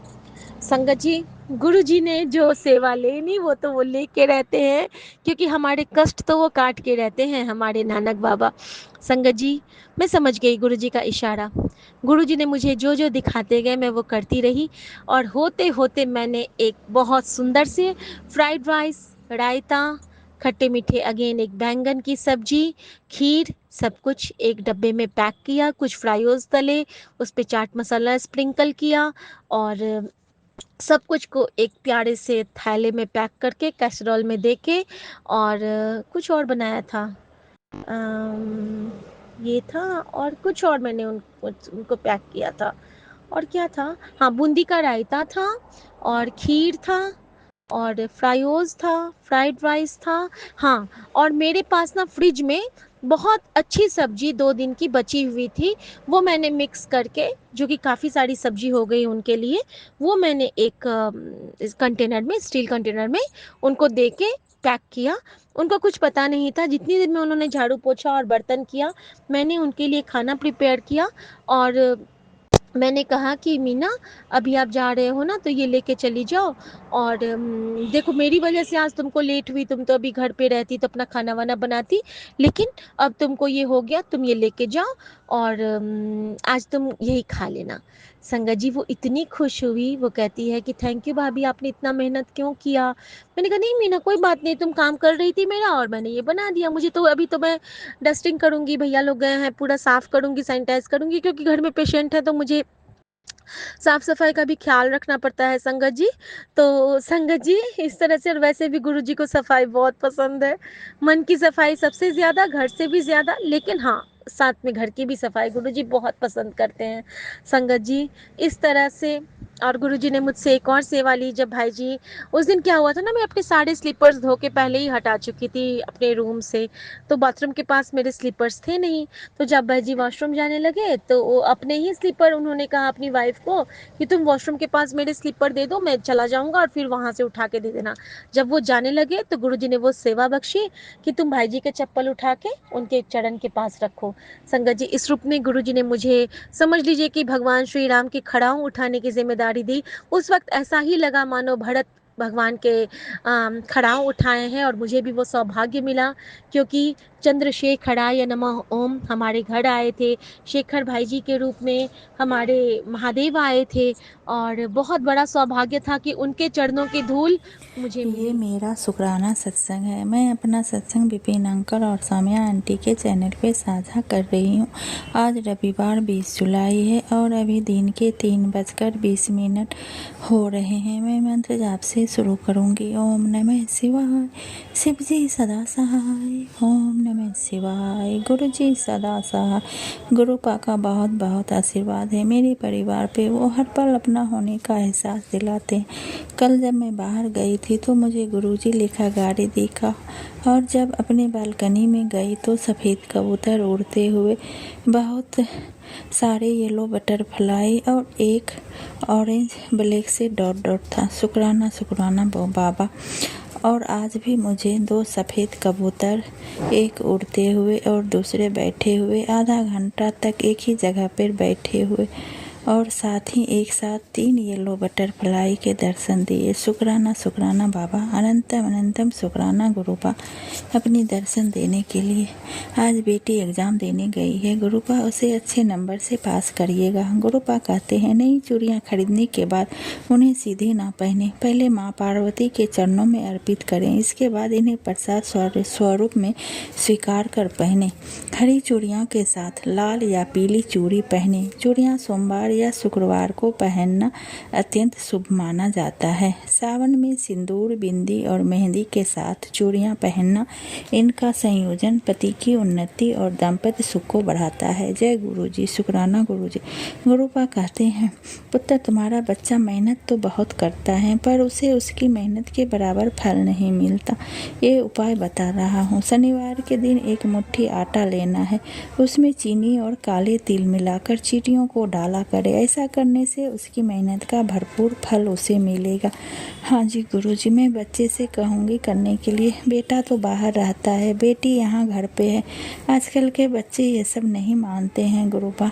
संगत जी गुरु जी ने जो सेवा लेनी वो तो वो लेके रहते हैं, क्योंकि हमारे कष्ट तो वो काट के रहते हैं, हमारे नानक बाबा। संगत जी मैं समझ गई गुरु जी का इशारा। गुरु जी ने मुझे जो जो दिखाते गए मैं वो करती रही और होते होते मैंने एक बहुत सुंदर से फ्राइड राइस, रायता, खट्टे मीठे अगेन एक बैंगन की सब्जी, खीर, सब कुछ एक डब्बे में पैक किया। कुछ फ्राइयोज तले, उस पे चाट मसाला स्प्रिंकल किया और सब कुछ को एक प्यारे से थैले में पैक करके कैसरोल में देके और कुछ और बनाया था। ये था और कुछ और मैंने उनको पैक किया था। और क्या था, हाँ बूंदी का रायता था और खीर था और फ्राइयोज था, फ्राइड राइस था। हाँ, और मेरे पास ना फ्रिज में बहुत अच्छी सब्जी 2 दिन की बची हुई थी, वो मैंने मिक्स करके, जो कि काफ़ी सारी सब्जी हो गई उनके लिए, वो मैंने एक इस कंटेनर में, स्टील कंटेनर में उनको दे के पैक किया। उनको कुछ पता नहीं था, जितनी देर में उन्होंने झाड़ू पोछा और बर्तन किया मैंने उनके लिए खाना प्रिपेयर किया। और मैंने कहा कि मीना अभी आप जा रहे हो ना तो ये लेके चली जाओ। और देखो मेरी वजह से आज तुमको लेट हुई, तुम तो अभी घर पे रहती तो अपना खाना वाना बनाती, लेकिन अब तुमको ये हो गया, तुम ये लेके जाओ और आज तुम यही खा लेना। संगत जी वो इतनी खुश हुई, वो कहती है कि थैंक यू भाभी, आपने इतना मेहनत क्यों किया। मैंने कहा नहीं मीना कोई बात नहीं, तुम काम कर रही थी मेरा और मैंने ये बना दिया। मुझे तो अभी तो मैं डस्टिंग करूंगी, भैया लोग गए हैं, पूरा साफ करूंगी, सैनिटाइज करूंगी, क्योंकि घर में पेशेंट है तो मुझे साफ सफाई का भी ख्याल रखना पड़ता है। संगत जी तो संगत जी इस तरह से, और वैसे भी गुरु जी को सफाई बहुत पसंद है, मन की सफाई सबसे ज़्यादा, घर से भी ज़्यादा, लेकिन हाँ साथ में घर की भी सफाई गुरु जी बहुत पसंद करते हैं। संगत जी इस तरह से, और गुरु जी ने मुझसे एक और सेवा ली। जब भाई जी, उस दिन क्या हुआ था ना, मैं अपने सारे स्लीपर्स धो के पहले ही हटा चुकी थी अपने रूम से, तो बाथरूम के पास मेरे स्लीपर्स थे नहीं। तो जब भाई जी वॉशरूम जाने लगे तो वो अपने ही स्लीपर, उन्होंने कहा अपनी वाइफ को कि तुम वॉशरूम के पास मेरे स्लीपर दे दो, मैं चला जाऊंगा और फिर वहाँ से उठा के दे देना। जब वो जाने लगे तो गुरुजी ने वो सेवा बख्शी कि तुम भाई जी के चप्पल उठा के उनके चरण के पास रखो। संगत जी इस रूप में गुरुजी ने मुझे, समझ लीजिए कि भगवान श्री राम की खड़ाऊँ उठाने की जिम्मेदारी दी। उस वक्त ऐसा ही लगा मानो भरत भगवान के खड़ाऊँ उठाए हैं और मुझे भी वो सौभाग्य मिला, क्योंकि चंद्रशेखराय नमः ओम हमारे घर आए थे, शेखर भाई जी के रूप में हमारे महादेव आए थे और बहुत बड़ा सौभाग्य था कि उनके चरणों की धूल मुझे ये मिली। मेरा शुक्राना सत्संग है। मैं अपना सत्संग विपिन अंकल और साम्या आंटी के चैनल पे साझा कर रही हूँ। आज रविवार 20 जुलाई है और अभी दिन के 3:20 हो रहे हैं। मैं मंत्र जाप से शुरू करूँगी। ओम नमः शिवाय, शिव जी सदा सहाय। ओम नमः शिवाय, गुरु जी सदा सहाय। गुरु पा का बहुत बहुत आशीर्वाद है मेरे परिवार पे, वो हर पल अपना होने का एहसास दिलाते हैं। कल जब मैं बाहर गई थी तो मुझे गुरुजी लिखा गाड़ी दिखा और जब अपने बालकनी में गई तो सफ़ेद कबूतर उड़ते हुए, बहुत सारे येलो बटरफ्लाई और एक ऑरेंज ब्लैक से डॉट डॉट था। शुक्राना शुक्राना बाबा। और आज भी मुझे 2 सफ़ेद कबूतर, एक उड़ते हुए और दूसरे बैठे हुए, आधा घंटा तक एक ही जगह पर बैठे हुए और साथ ही एक साथ 3 येलो बटरफ्लाई के दर्शन दिए। शुक्राना शुक्राना बाबा, अनंतम अनंतम शुक्राना गुरुपा अपनी दर्शन देने के लिए। आज बेटी एग्ज़ाम देने गई है गुरुपा, उसे अच्छे नंबर से पास करिएगा। गुरुपा कहते हैं नई चूड़ियाँ खरीदने के बाद उन्हें सीधे ना पहने, पहले माँ पार्वती के चरणों में अर्पित करें, इसके बाद इन्हें प्रसाद स्वरूप में स्वीकार कर पहने। हरी चूड़ियों के साथ लाल या पीली चूड़ी पहने। चूड़ियाँ सोमवार या शुक्रवार को पहनना अत्यंत शुभ माना जाता है। सावन में सिंदूर, बिंदी और मेहंदी के साथ चूड़ियाँ पहनना, इनका संयोजन पति की उन्नति और दाम्पत्य सुख को बढ़ाता है। जय गुरुजी, शुक्राना गुरुजी। गुरुपा कहते हैं पुत्र, तुम्हारा बच्चा मेहनत तो बहुत करता है पर उसे उसकी मेहनत के बराबर फल नहीं मिलता। ये उपाय बता रहा हूँ। शनिवार के दिन एक मुट्ठी आटा लेना है, उसमें चीनी और काले तिल मिलाकर चींटियों को डाला करे। ऐसा करने से उसकी मेहनत का भरपूर फल उसे मिलेगा। हाँ जी गुरुजी, मैं बच्चे से कहूँगी करने के लिए। बेटा तो बाहर रहता है, बेटी यहाँ घर पे है। आजकल के बच्चे ये सब नहीं मानते हैं गुरुपा,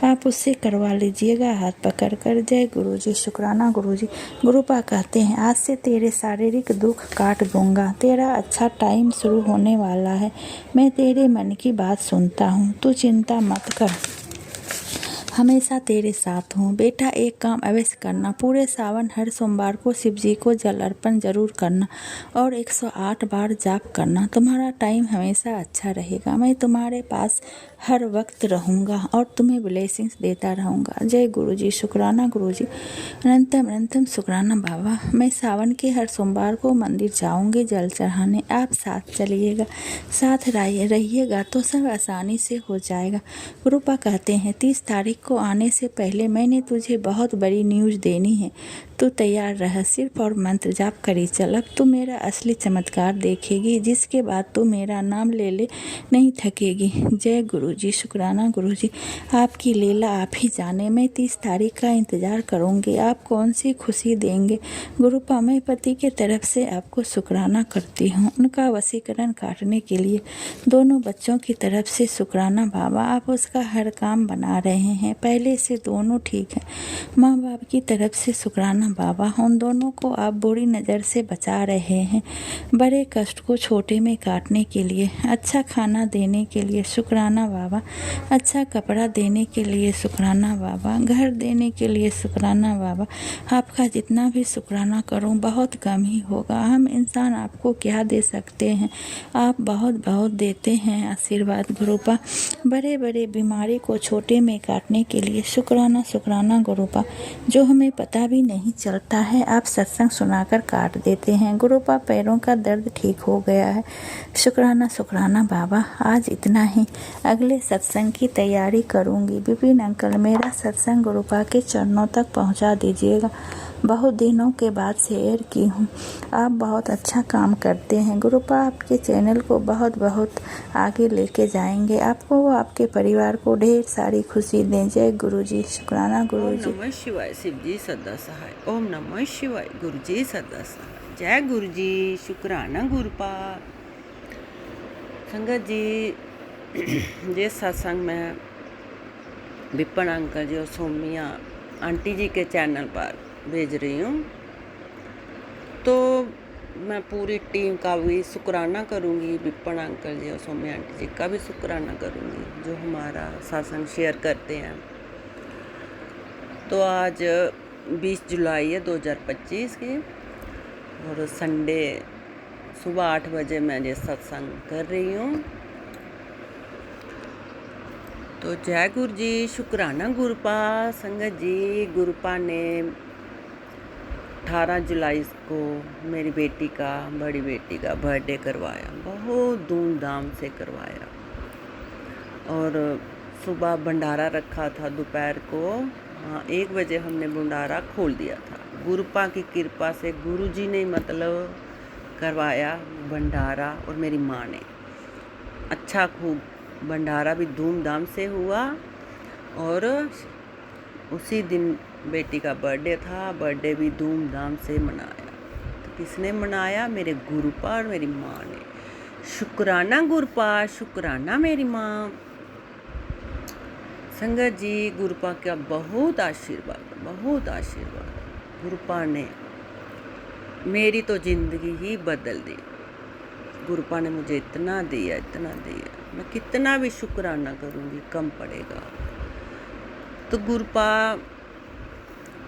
आप उससे करवा लीजिएगा हाथ पकड़ कर। जय गुरुजी, शुक्राना गुरुजी। गुरुपा कहते हैं आज से तेरे शारीरिक दुख काट दूंगा, तेरा अच्छा टाइम शुरू होने वाला है। मैं तेरे मन की बात सुनता हूँ, तू चिंता मत कर, हमेशा तेरे साथ हूँ। बेटा एक काम अवश्य करना, पूरे सावन हर सोमवार को शिव जी को जल अर्पण जरूर करना और 108 बार जाप करना। तुम्हारा टाइम हमेशा अच्छा रहेगा। मैं तुम्हारे पास हर वक्त रहूँगा और तुम्हें ब्लेसिंग्स देता रहूँगा। जय गुरुजी, शुक्राना गुरुजी। अनंतम अनंतम शुक्राना बाबा। मैं सावन के हर सोमवार को मंदिर जाऊँगी जल चढ़ाने, आप साथ चलिएगा, साथ रहिएगा तो सब आसानी से हो जाएगा। गुरुपा कहते हैं 30 तारीख को आने से पहले मैंने तुझे बहुत बड़ी न्यूज़ देनी है, तू तैयार रह, सिर्फ और मंत्र जाप करी चल। अब तू मेरा असली चमत्कार देखेगी, जिसके बाद तू मेरा नाम ले नहीं थकेगी। जय गुरुजी, शुक्राना गुरुजी। आपकी लीला आप ही जाने। मैं 30 तारीख का इंतज़ार करूँगी, आप कौन सी खुशी देंगे। गुरुपा, मैं पति के तरफ से आपको शुक्राना करती हूँ, उनका वशीकरण काटने के लिए। दोनों बच्चों की तरफ से शुक्राना बाबा, आप उसका हर काम बना रहे हैं, पहले से दोनों ठीक हैं। माँ बाप की तरफ से शुक्राना बाबा, उन दोनों को आप बुरी नज़र से बचा रहे हैं, बड़े कष्ट को छोटे में काटने के लिए। अच्छा खाना देने के लिए शुक्राना बाबा, अच्छा कपड़ा देने के लिए शुक्राना बाबा, घर देने के लिए शुक्राना बाबा। आपका जितना भी शुक्राना करूं बहुत कम ही होगा। हम इंसान आपको क्या दे सकते हैं, आप बहुत बहुत देते हैं आशीर्वाद। गुरुपा, बड़े बड़े बीमारी को छोटे में काटने के लिए शुक्राना शुक्राना गुरुपा। जो हमें पता भी नहीं चलता है आप सत्संग सुनाकर काट देते हैं। गुरुपा, पैरों का दर्द ठीक हो गया है। शुक्राना शुक्राना बाबा। आज इतना ही, अगले सत्संग की तैयारी करूंगी। विपिन अंकल, मेरा सत्संग गुरुपा के चरणों तक पहुंचा दीजिएगा। बहुत दिनों के बाद शेयर की हूँ, आप बहुत अच्छा काम करते हैं। गुरुपा आपके चैनल को बहुत बहुत आगे लेके जाएंगे, आपको वो आपके परिवार को ढेर सारी खुशी दें। जय गुरुजी, शुक्राना गुरुजी। ओम नमः शिवाय, शिव जी सदा सहाय। ओम नमः शिवाय, गुरु जी सदा सहाय। जय गुरु जी, शुक्राना गुरुपा। संगत जी, जिस सत्संग में विपिन अंकल जी और सोमिया आंटी जी के चैनल पर भेज रही हूँ, तो मैं पूरी टीम का भी शुक्राना करूँगी, विपिन अंकल जी और सोमिया आंटी जी का भी शुक्राना करूँगी जो हमारा सत्संग शेयर करते हैं। तो आज 20 जुलाई है 2025 की और संडे सुबह 8 बजे मैं ये सत्संग कर रही हूँ। तो जय गुरु जी, शुक्राना गुरुपा। संगत जी, गुरुपा ने 18 जुलाई को मेरी बेटी का, बड़ी बेटी का बर्थडे करवाया, बहुत धूमधाम से करवाया और सुबह भंडारा रखा था। दोपहर को 1 बजे हमने भंडारा खोल दिया था। गुरुपा की कृपा से गुरुजी ने मतलब करवाया भंडारा और मेरी माँ ने। अच्छा खूब भंडारा भी धूमधाम से हुआ और उसी दिन बेटी का बर्थडे था, बर्थडे भी धूमधाम से मनाया। किसने मनाया? मेरे गुरुपा और मेरी माँ ने। शुक्राना गुरुपा, शुक्राना मेरी माँ। संगत जी, गुरुपा का बहुत आशीर्वाद, बहुत आशीर्वाद। गुरुपा ने मेरी तो ज़िंदगी ही बदल दी। गुरुपा ने मुझे इतना दिया, इतना दिया, मैं कितना भी शुक्राना करूँगी कम पड़ेगा। तो गुरुपा,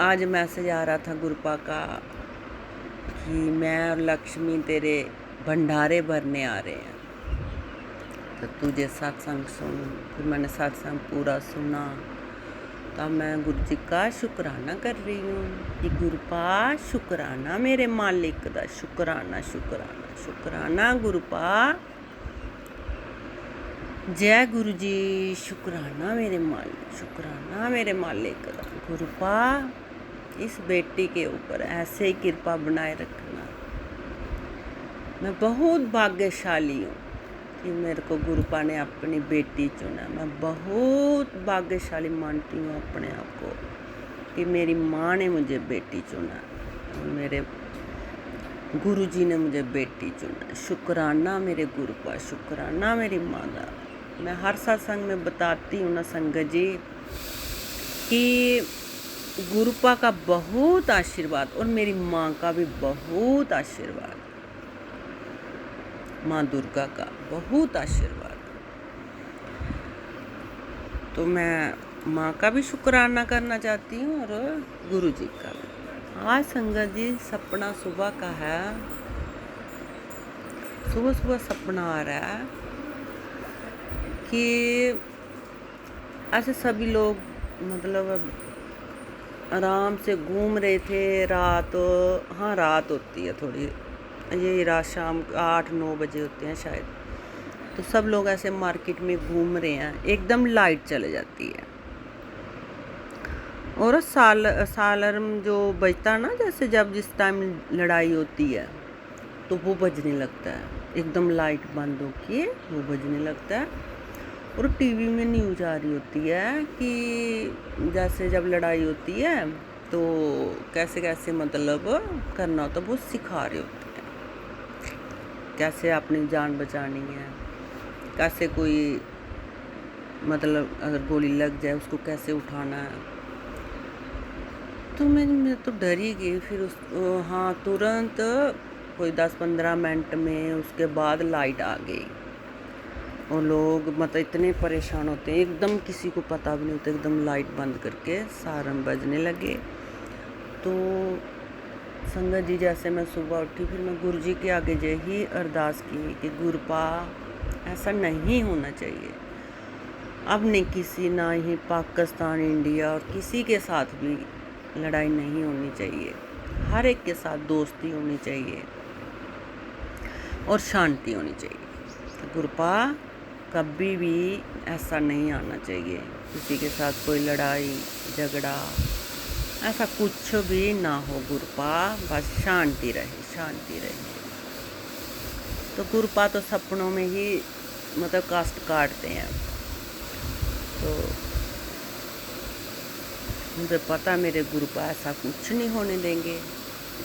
आज मैसेज आ रहा था गुरुपा का कि मैं और लक्ष्मी तेरे भंडारे भरने आ रहे हैं, तो तुझे सत्संग सुन। फिर मैंने सत्संग पूरा सुना, तब मैं गुरु जी का शुक्राना कर रही हूँ कि गुरुपा शुक्राना मेरे मालिक दा, शुक्राना शुक्राना शुक्राना गुरुपा। जय गुरु जी, शुक्राना मेरे मालिक, शुक्राना मेरे मालिक दा। गुरुपा, इस बेटी के ऊपर ऐसे ही कृपा बनाए रखना। मैं बहुत भाग्यशाली हूँ कि मेरे को गुरुपा ने अपनी बेटी चुना। मैं बहुत भाग्यशाली मानती हूँ अपने आप को कि मेरी माँ ने मुझे बेटी चुना और मेरे गुरु जी ने मुझे बेटी चुना। शुक्राना मेरे गुरुपा, शुक्राना मेरी माँ का। मैं हर सत्संग में बताती हूँ ना संगत जी कि गुरुपा का बहुत आशीर्वाद और मेरी माँ का भी बहुत आशीर्वाद, माँ दुर्गा का बहुत आशीर्वाद। तो मैं माँ का भी शुक्राना करना चाहती हूँ और गुरु जी का भी। आज संगत जी सपना सुबह का है, सुबह सुबह सपना आ रहा है कि ऐसे सभी लोग मतलब आराम से घूम रहे थे। रात, हाँ रात होती है थोड़ी, ये रात शाम 8-9 बजे होते हैं शायद। तो सब लोग ऐसे मार्केट में घूम रहे हैं, एकदम लाइट चले जाती है और सालर्म जो बजता है ना, जैसे जब जिस टाइम लड़ाई होती है तो वो बजने लगता है, एकदम लाइट बंद होके वो बजने लगता है। और टीवी में न्यूज़ आ रही होती है कि जैसे जब लड़ाई होती है तो कैसे कैसे मतलब करना होता है, वो सिखा रहे होते हैं कैसे अपनी जान बचानी है, कैसे कोई मतलब अगर गोली लग जाए उसको कैसे उठाना है। तो मैं तो डर ही गई। फिर हाँ तुरंत कोई 10-15 मिनट में उसके बाद लाइट आ गई और लोग मतलब इतने परेशान होते हैं, एकदम किसी को पता भी नहीं होता, एकदम लाइट बंद करके सायरन बजने लगे। तो संगत जी, जैसे मैं सुबह उठी, फिर मैं गुरु जी के आगे यही अरदास की कि गुरुपा ऐसा नहीं होना चाहिए। अब नहीं किसी, ना ही पाकिस्तान, इंडिया और किसी के साथ भी लड़ाई नहीं होनी चाहिए। हर एक के साथ दोस्ती होनी चाहिए और शांति होनी चाहिए। तो गुरुपा कभी भी ऐसा नहीं आना चाहिए, किसी के साथ कोई लड़ाई झगड़ा ऐसा कुछ भी ना हो गुरुपा, बस शांति रहे, शांति रहे। तो गुरुपा तो सपनों में ही मतलब कास्ट काटते हैं। तो मुझे पता मेरे गुरुपा ऐसा कुछ नहीं होने देंगे।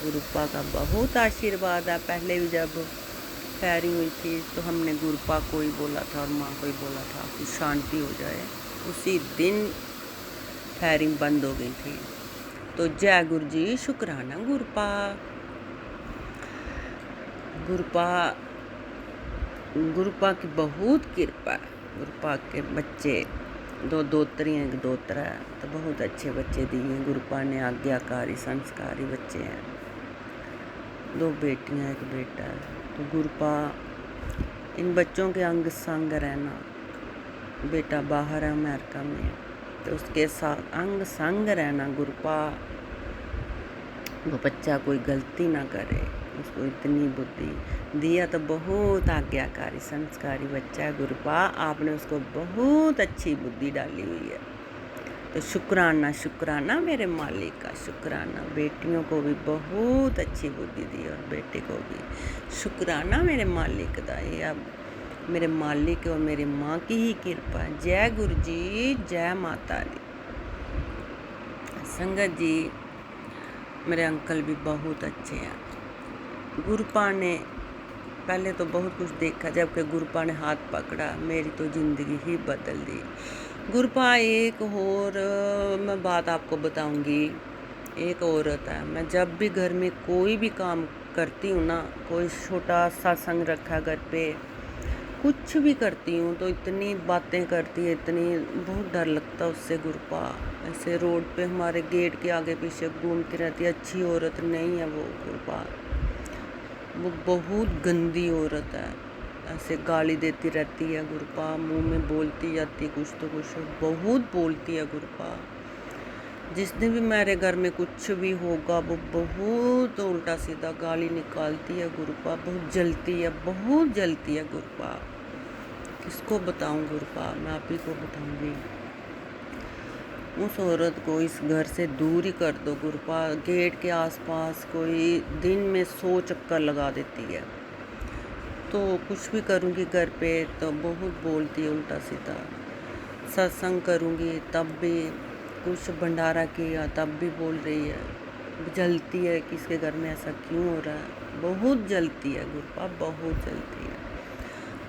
गुरुपा का बहुत आशीर्वाद है। पहले भी जब फायरिंग हुई थी तो हमने गुरुपा को ही बोला था और माँ को ही बोला था कि शांति हो जाए, उसी दिन फायरिंग बंद हो गई थी। तो जय गुरु जी, शुक्राना गुरुपा। गुरुपा की बहुत कृपा है। गुरुपा के बच्चे 2 दोतरियाँ, 1 दोतरा है, तो बहुत अच्छे बच्चे दिए गुरुपा ने, आज्ञाकारी संस्कारी बच्चे हैं। 2 बेटियाँ 1 बेटा है। तो गुरुपा इन बच्चों के अंग संग रहना, बेटा बाहर है अमेरिका में, तो उसके साथ अंग संग रहना गुरुपा, वो बच्चा कोई गलती ना करे, उसको इतनी बुद्धि दिया। तो बहुत आज्ञाकारी संस्कारी बच्चा है गुरुपा, आपने उसको बहुत अच्छी बुद्धि डाली हुई है। तो शुक्राना, शुक्राना मेरे मालिक का, शुक्राना। बेटियों को भी बहुत अच्छी बुद्धि दी और बेटे को भी शुक्राना मेरे मालिक का। ये अब मेरे मालिक और मेरी माँ की ही कृपा। जय गुरु जी, जय माता दी। संगत जी, मेरे अंकल भी बहुत अच्छे हैं, गुरुपा ने पहले तो बहुत कुछ देखा, जबकि गुरुपा ने हाथ पकड़ा मेरी तो ज़िंदगी ही बदल दी। गुरुपा एक और मैं बात आपको बताऊंगी। एक औरत है, मैं जब भी घर में कोई भी काम करती हूँ ना, कोई छोटा सत्संग रखा घर पे, कुछ भी करती हूँ तो इतनी बातें करती है, इतनी बहुत डर लगता है उससे। गुरुपा ऐसे रोड पे हमारे गेट के आगे पीछे घूमती रहती है। अच्छी औरत नहीं है वो गुरुपा, वो बहुत गंदी औरत है। ऐसे गाली देती रहती है गुरुपा, मुंह में बोलती जाती कुछ तो कुछ, बहुत बोलती है गुरुपा। जिस दिन भी मेरे घर में कुछ भी होगा वो बहुत उल्टा सीधा गाली निकालती है गुरुपा। बहुत जलती है, बहुत जलती है गुरुपा। किसको बताऊं गुरुपा, मैं आप ही को बताऊंगी। उस औरत को इस घर से दूर ही कर दो गुरुपा। गेट के आसपास कोई दिन में 100 चक्कर लगा देती है। तो कुछ भी करूँगी घर पे तो बहुत बोलती है उल्टा सीधा। सत्संग करूँगी तब भी, कुछ भंडारा किया तब भी बोल रही है। जलती है कि इसके घर में ऐसा क्यों हो रहा है। बहुत जलती है गुरुपा, बहुत जलती है।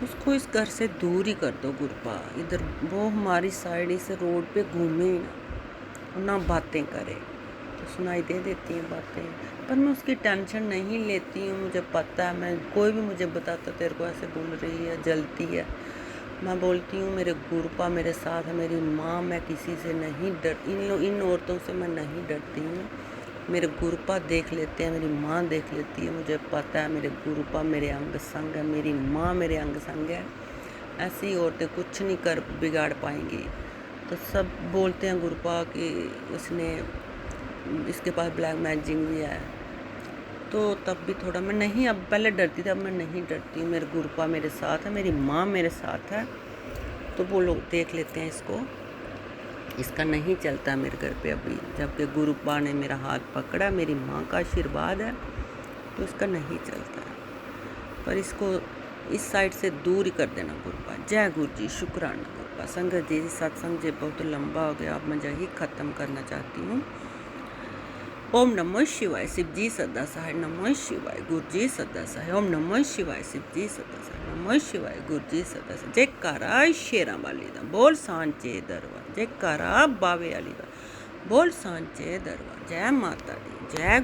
उसको इस घर से दूर ही कर दो गुरुपा। इधर वो हमारी साइड इस रोड पे घूमे ही ना बातें करे, तो सुनाई दे देती हैं बातें, पर मैं उसकी टेंशन नहीं लेती हूँ। मुझे पता है, मैं कोई भी मुझे बताता तेरे को ऐसे बोल रही है, जलती है, मैं बोलती हूँ मेरे गुरुपा मेरे साथ है, मेरी माँ, मैं किसी से नहीं डर, इन औरतों से मैं नहीं डरती हूँ। मेरे गुरुपा देख लेते हैं, मेरी माँ देख लेती है, मुझे पता है मेरे गुरुपा मेरे अंग संग है, मेरी माँ मेरे अंग संग है। ऐसी औरतें कुछ नहीं कर बिगाड़ पाएंगी। तो सब बोलते हैं गुरुपा कि उसने, इसके पास ब्लैक मैजिक भी है। तो तब भी थोड़ा मैं नहीं, अब पहले डरती थी, अब मैं नहीं डरती हूँ। मेरे गुरुपा मेरे साथ है, मेरी माँ मेरे साथ है। तो वो लोग देख लेते हैं इसको, इसका नहीं चलता मेरे घर पे अभी, जबकि गुरुपा ने मेरा हाथ पकड़ा, मेरी माँ का आशीर्वाद है, तो इसका नहीं चलता है। पर इसको इस साइड से दूर ही कर देना गुरुपा। जय गुरु जी, शुक्राना गुरुपा। संगत जी, सत्संग जी बहुत लंबा हो गया, अब मैं यही ख़त्म करना चाहती हूँ। ओम नमः शिवाय, शिव जी सदा सहाय, नमः शिवाय, गुरु जी सदा सहाय। ओम नमः शिवाय, शिव जी सदा सहाय, नमः शिवाय, गुरु जी सदा सहाय। जयकारा शेरा वाली दा बोल सांचे दरबार, जयकारा बावे वाली दा बोल सांचे दरबार। जय माता दी, जय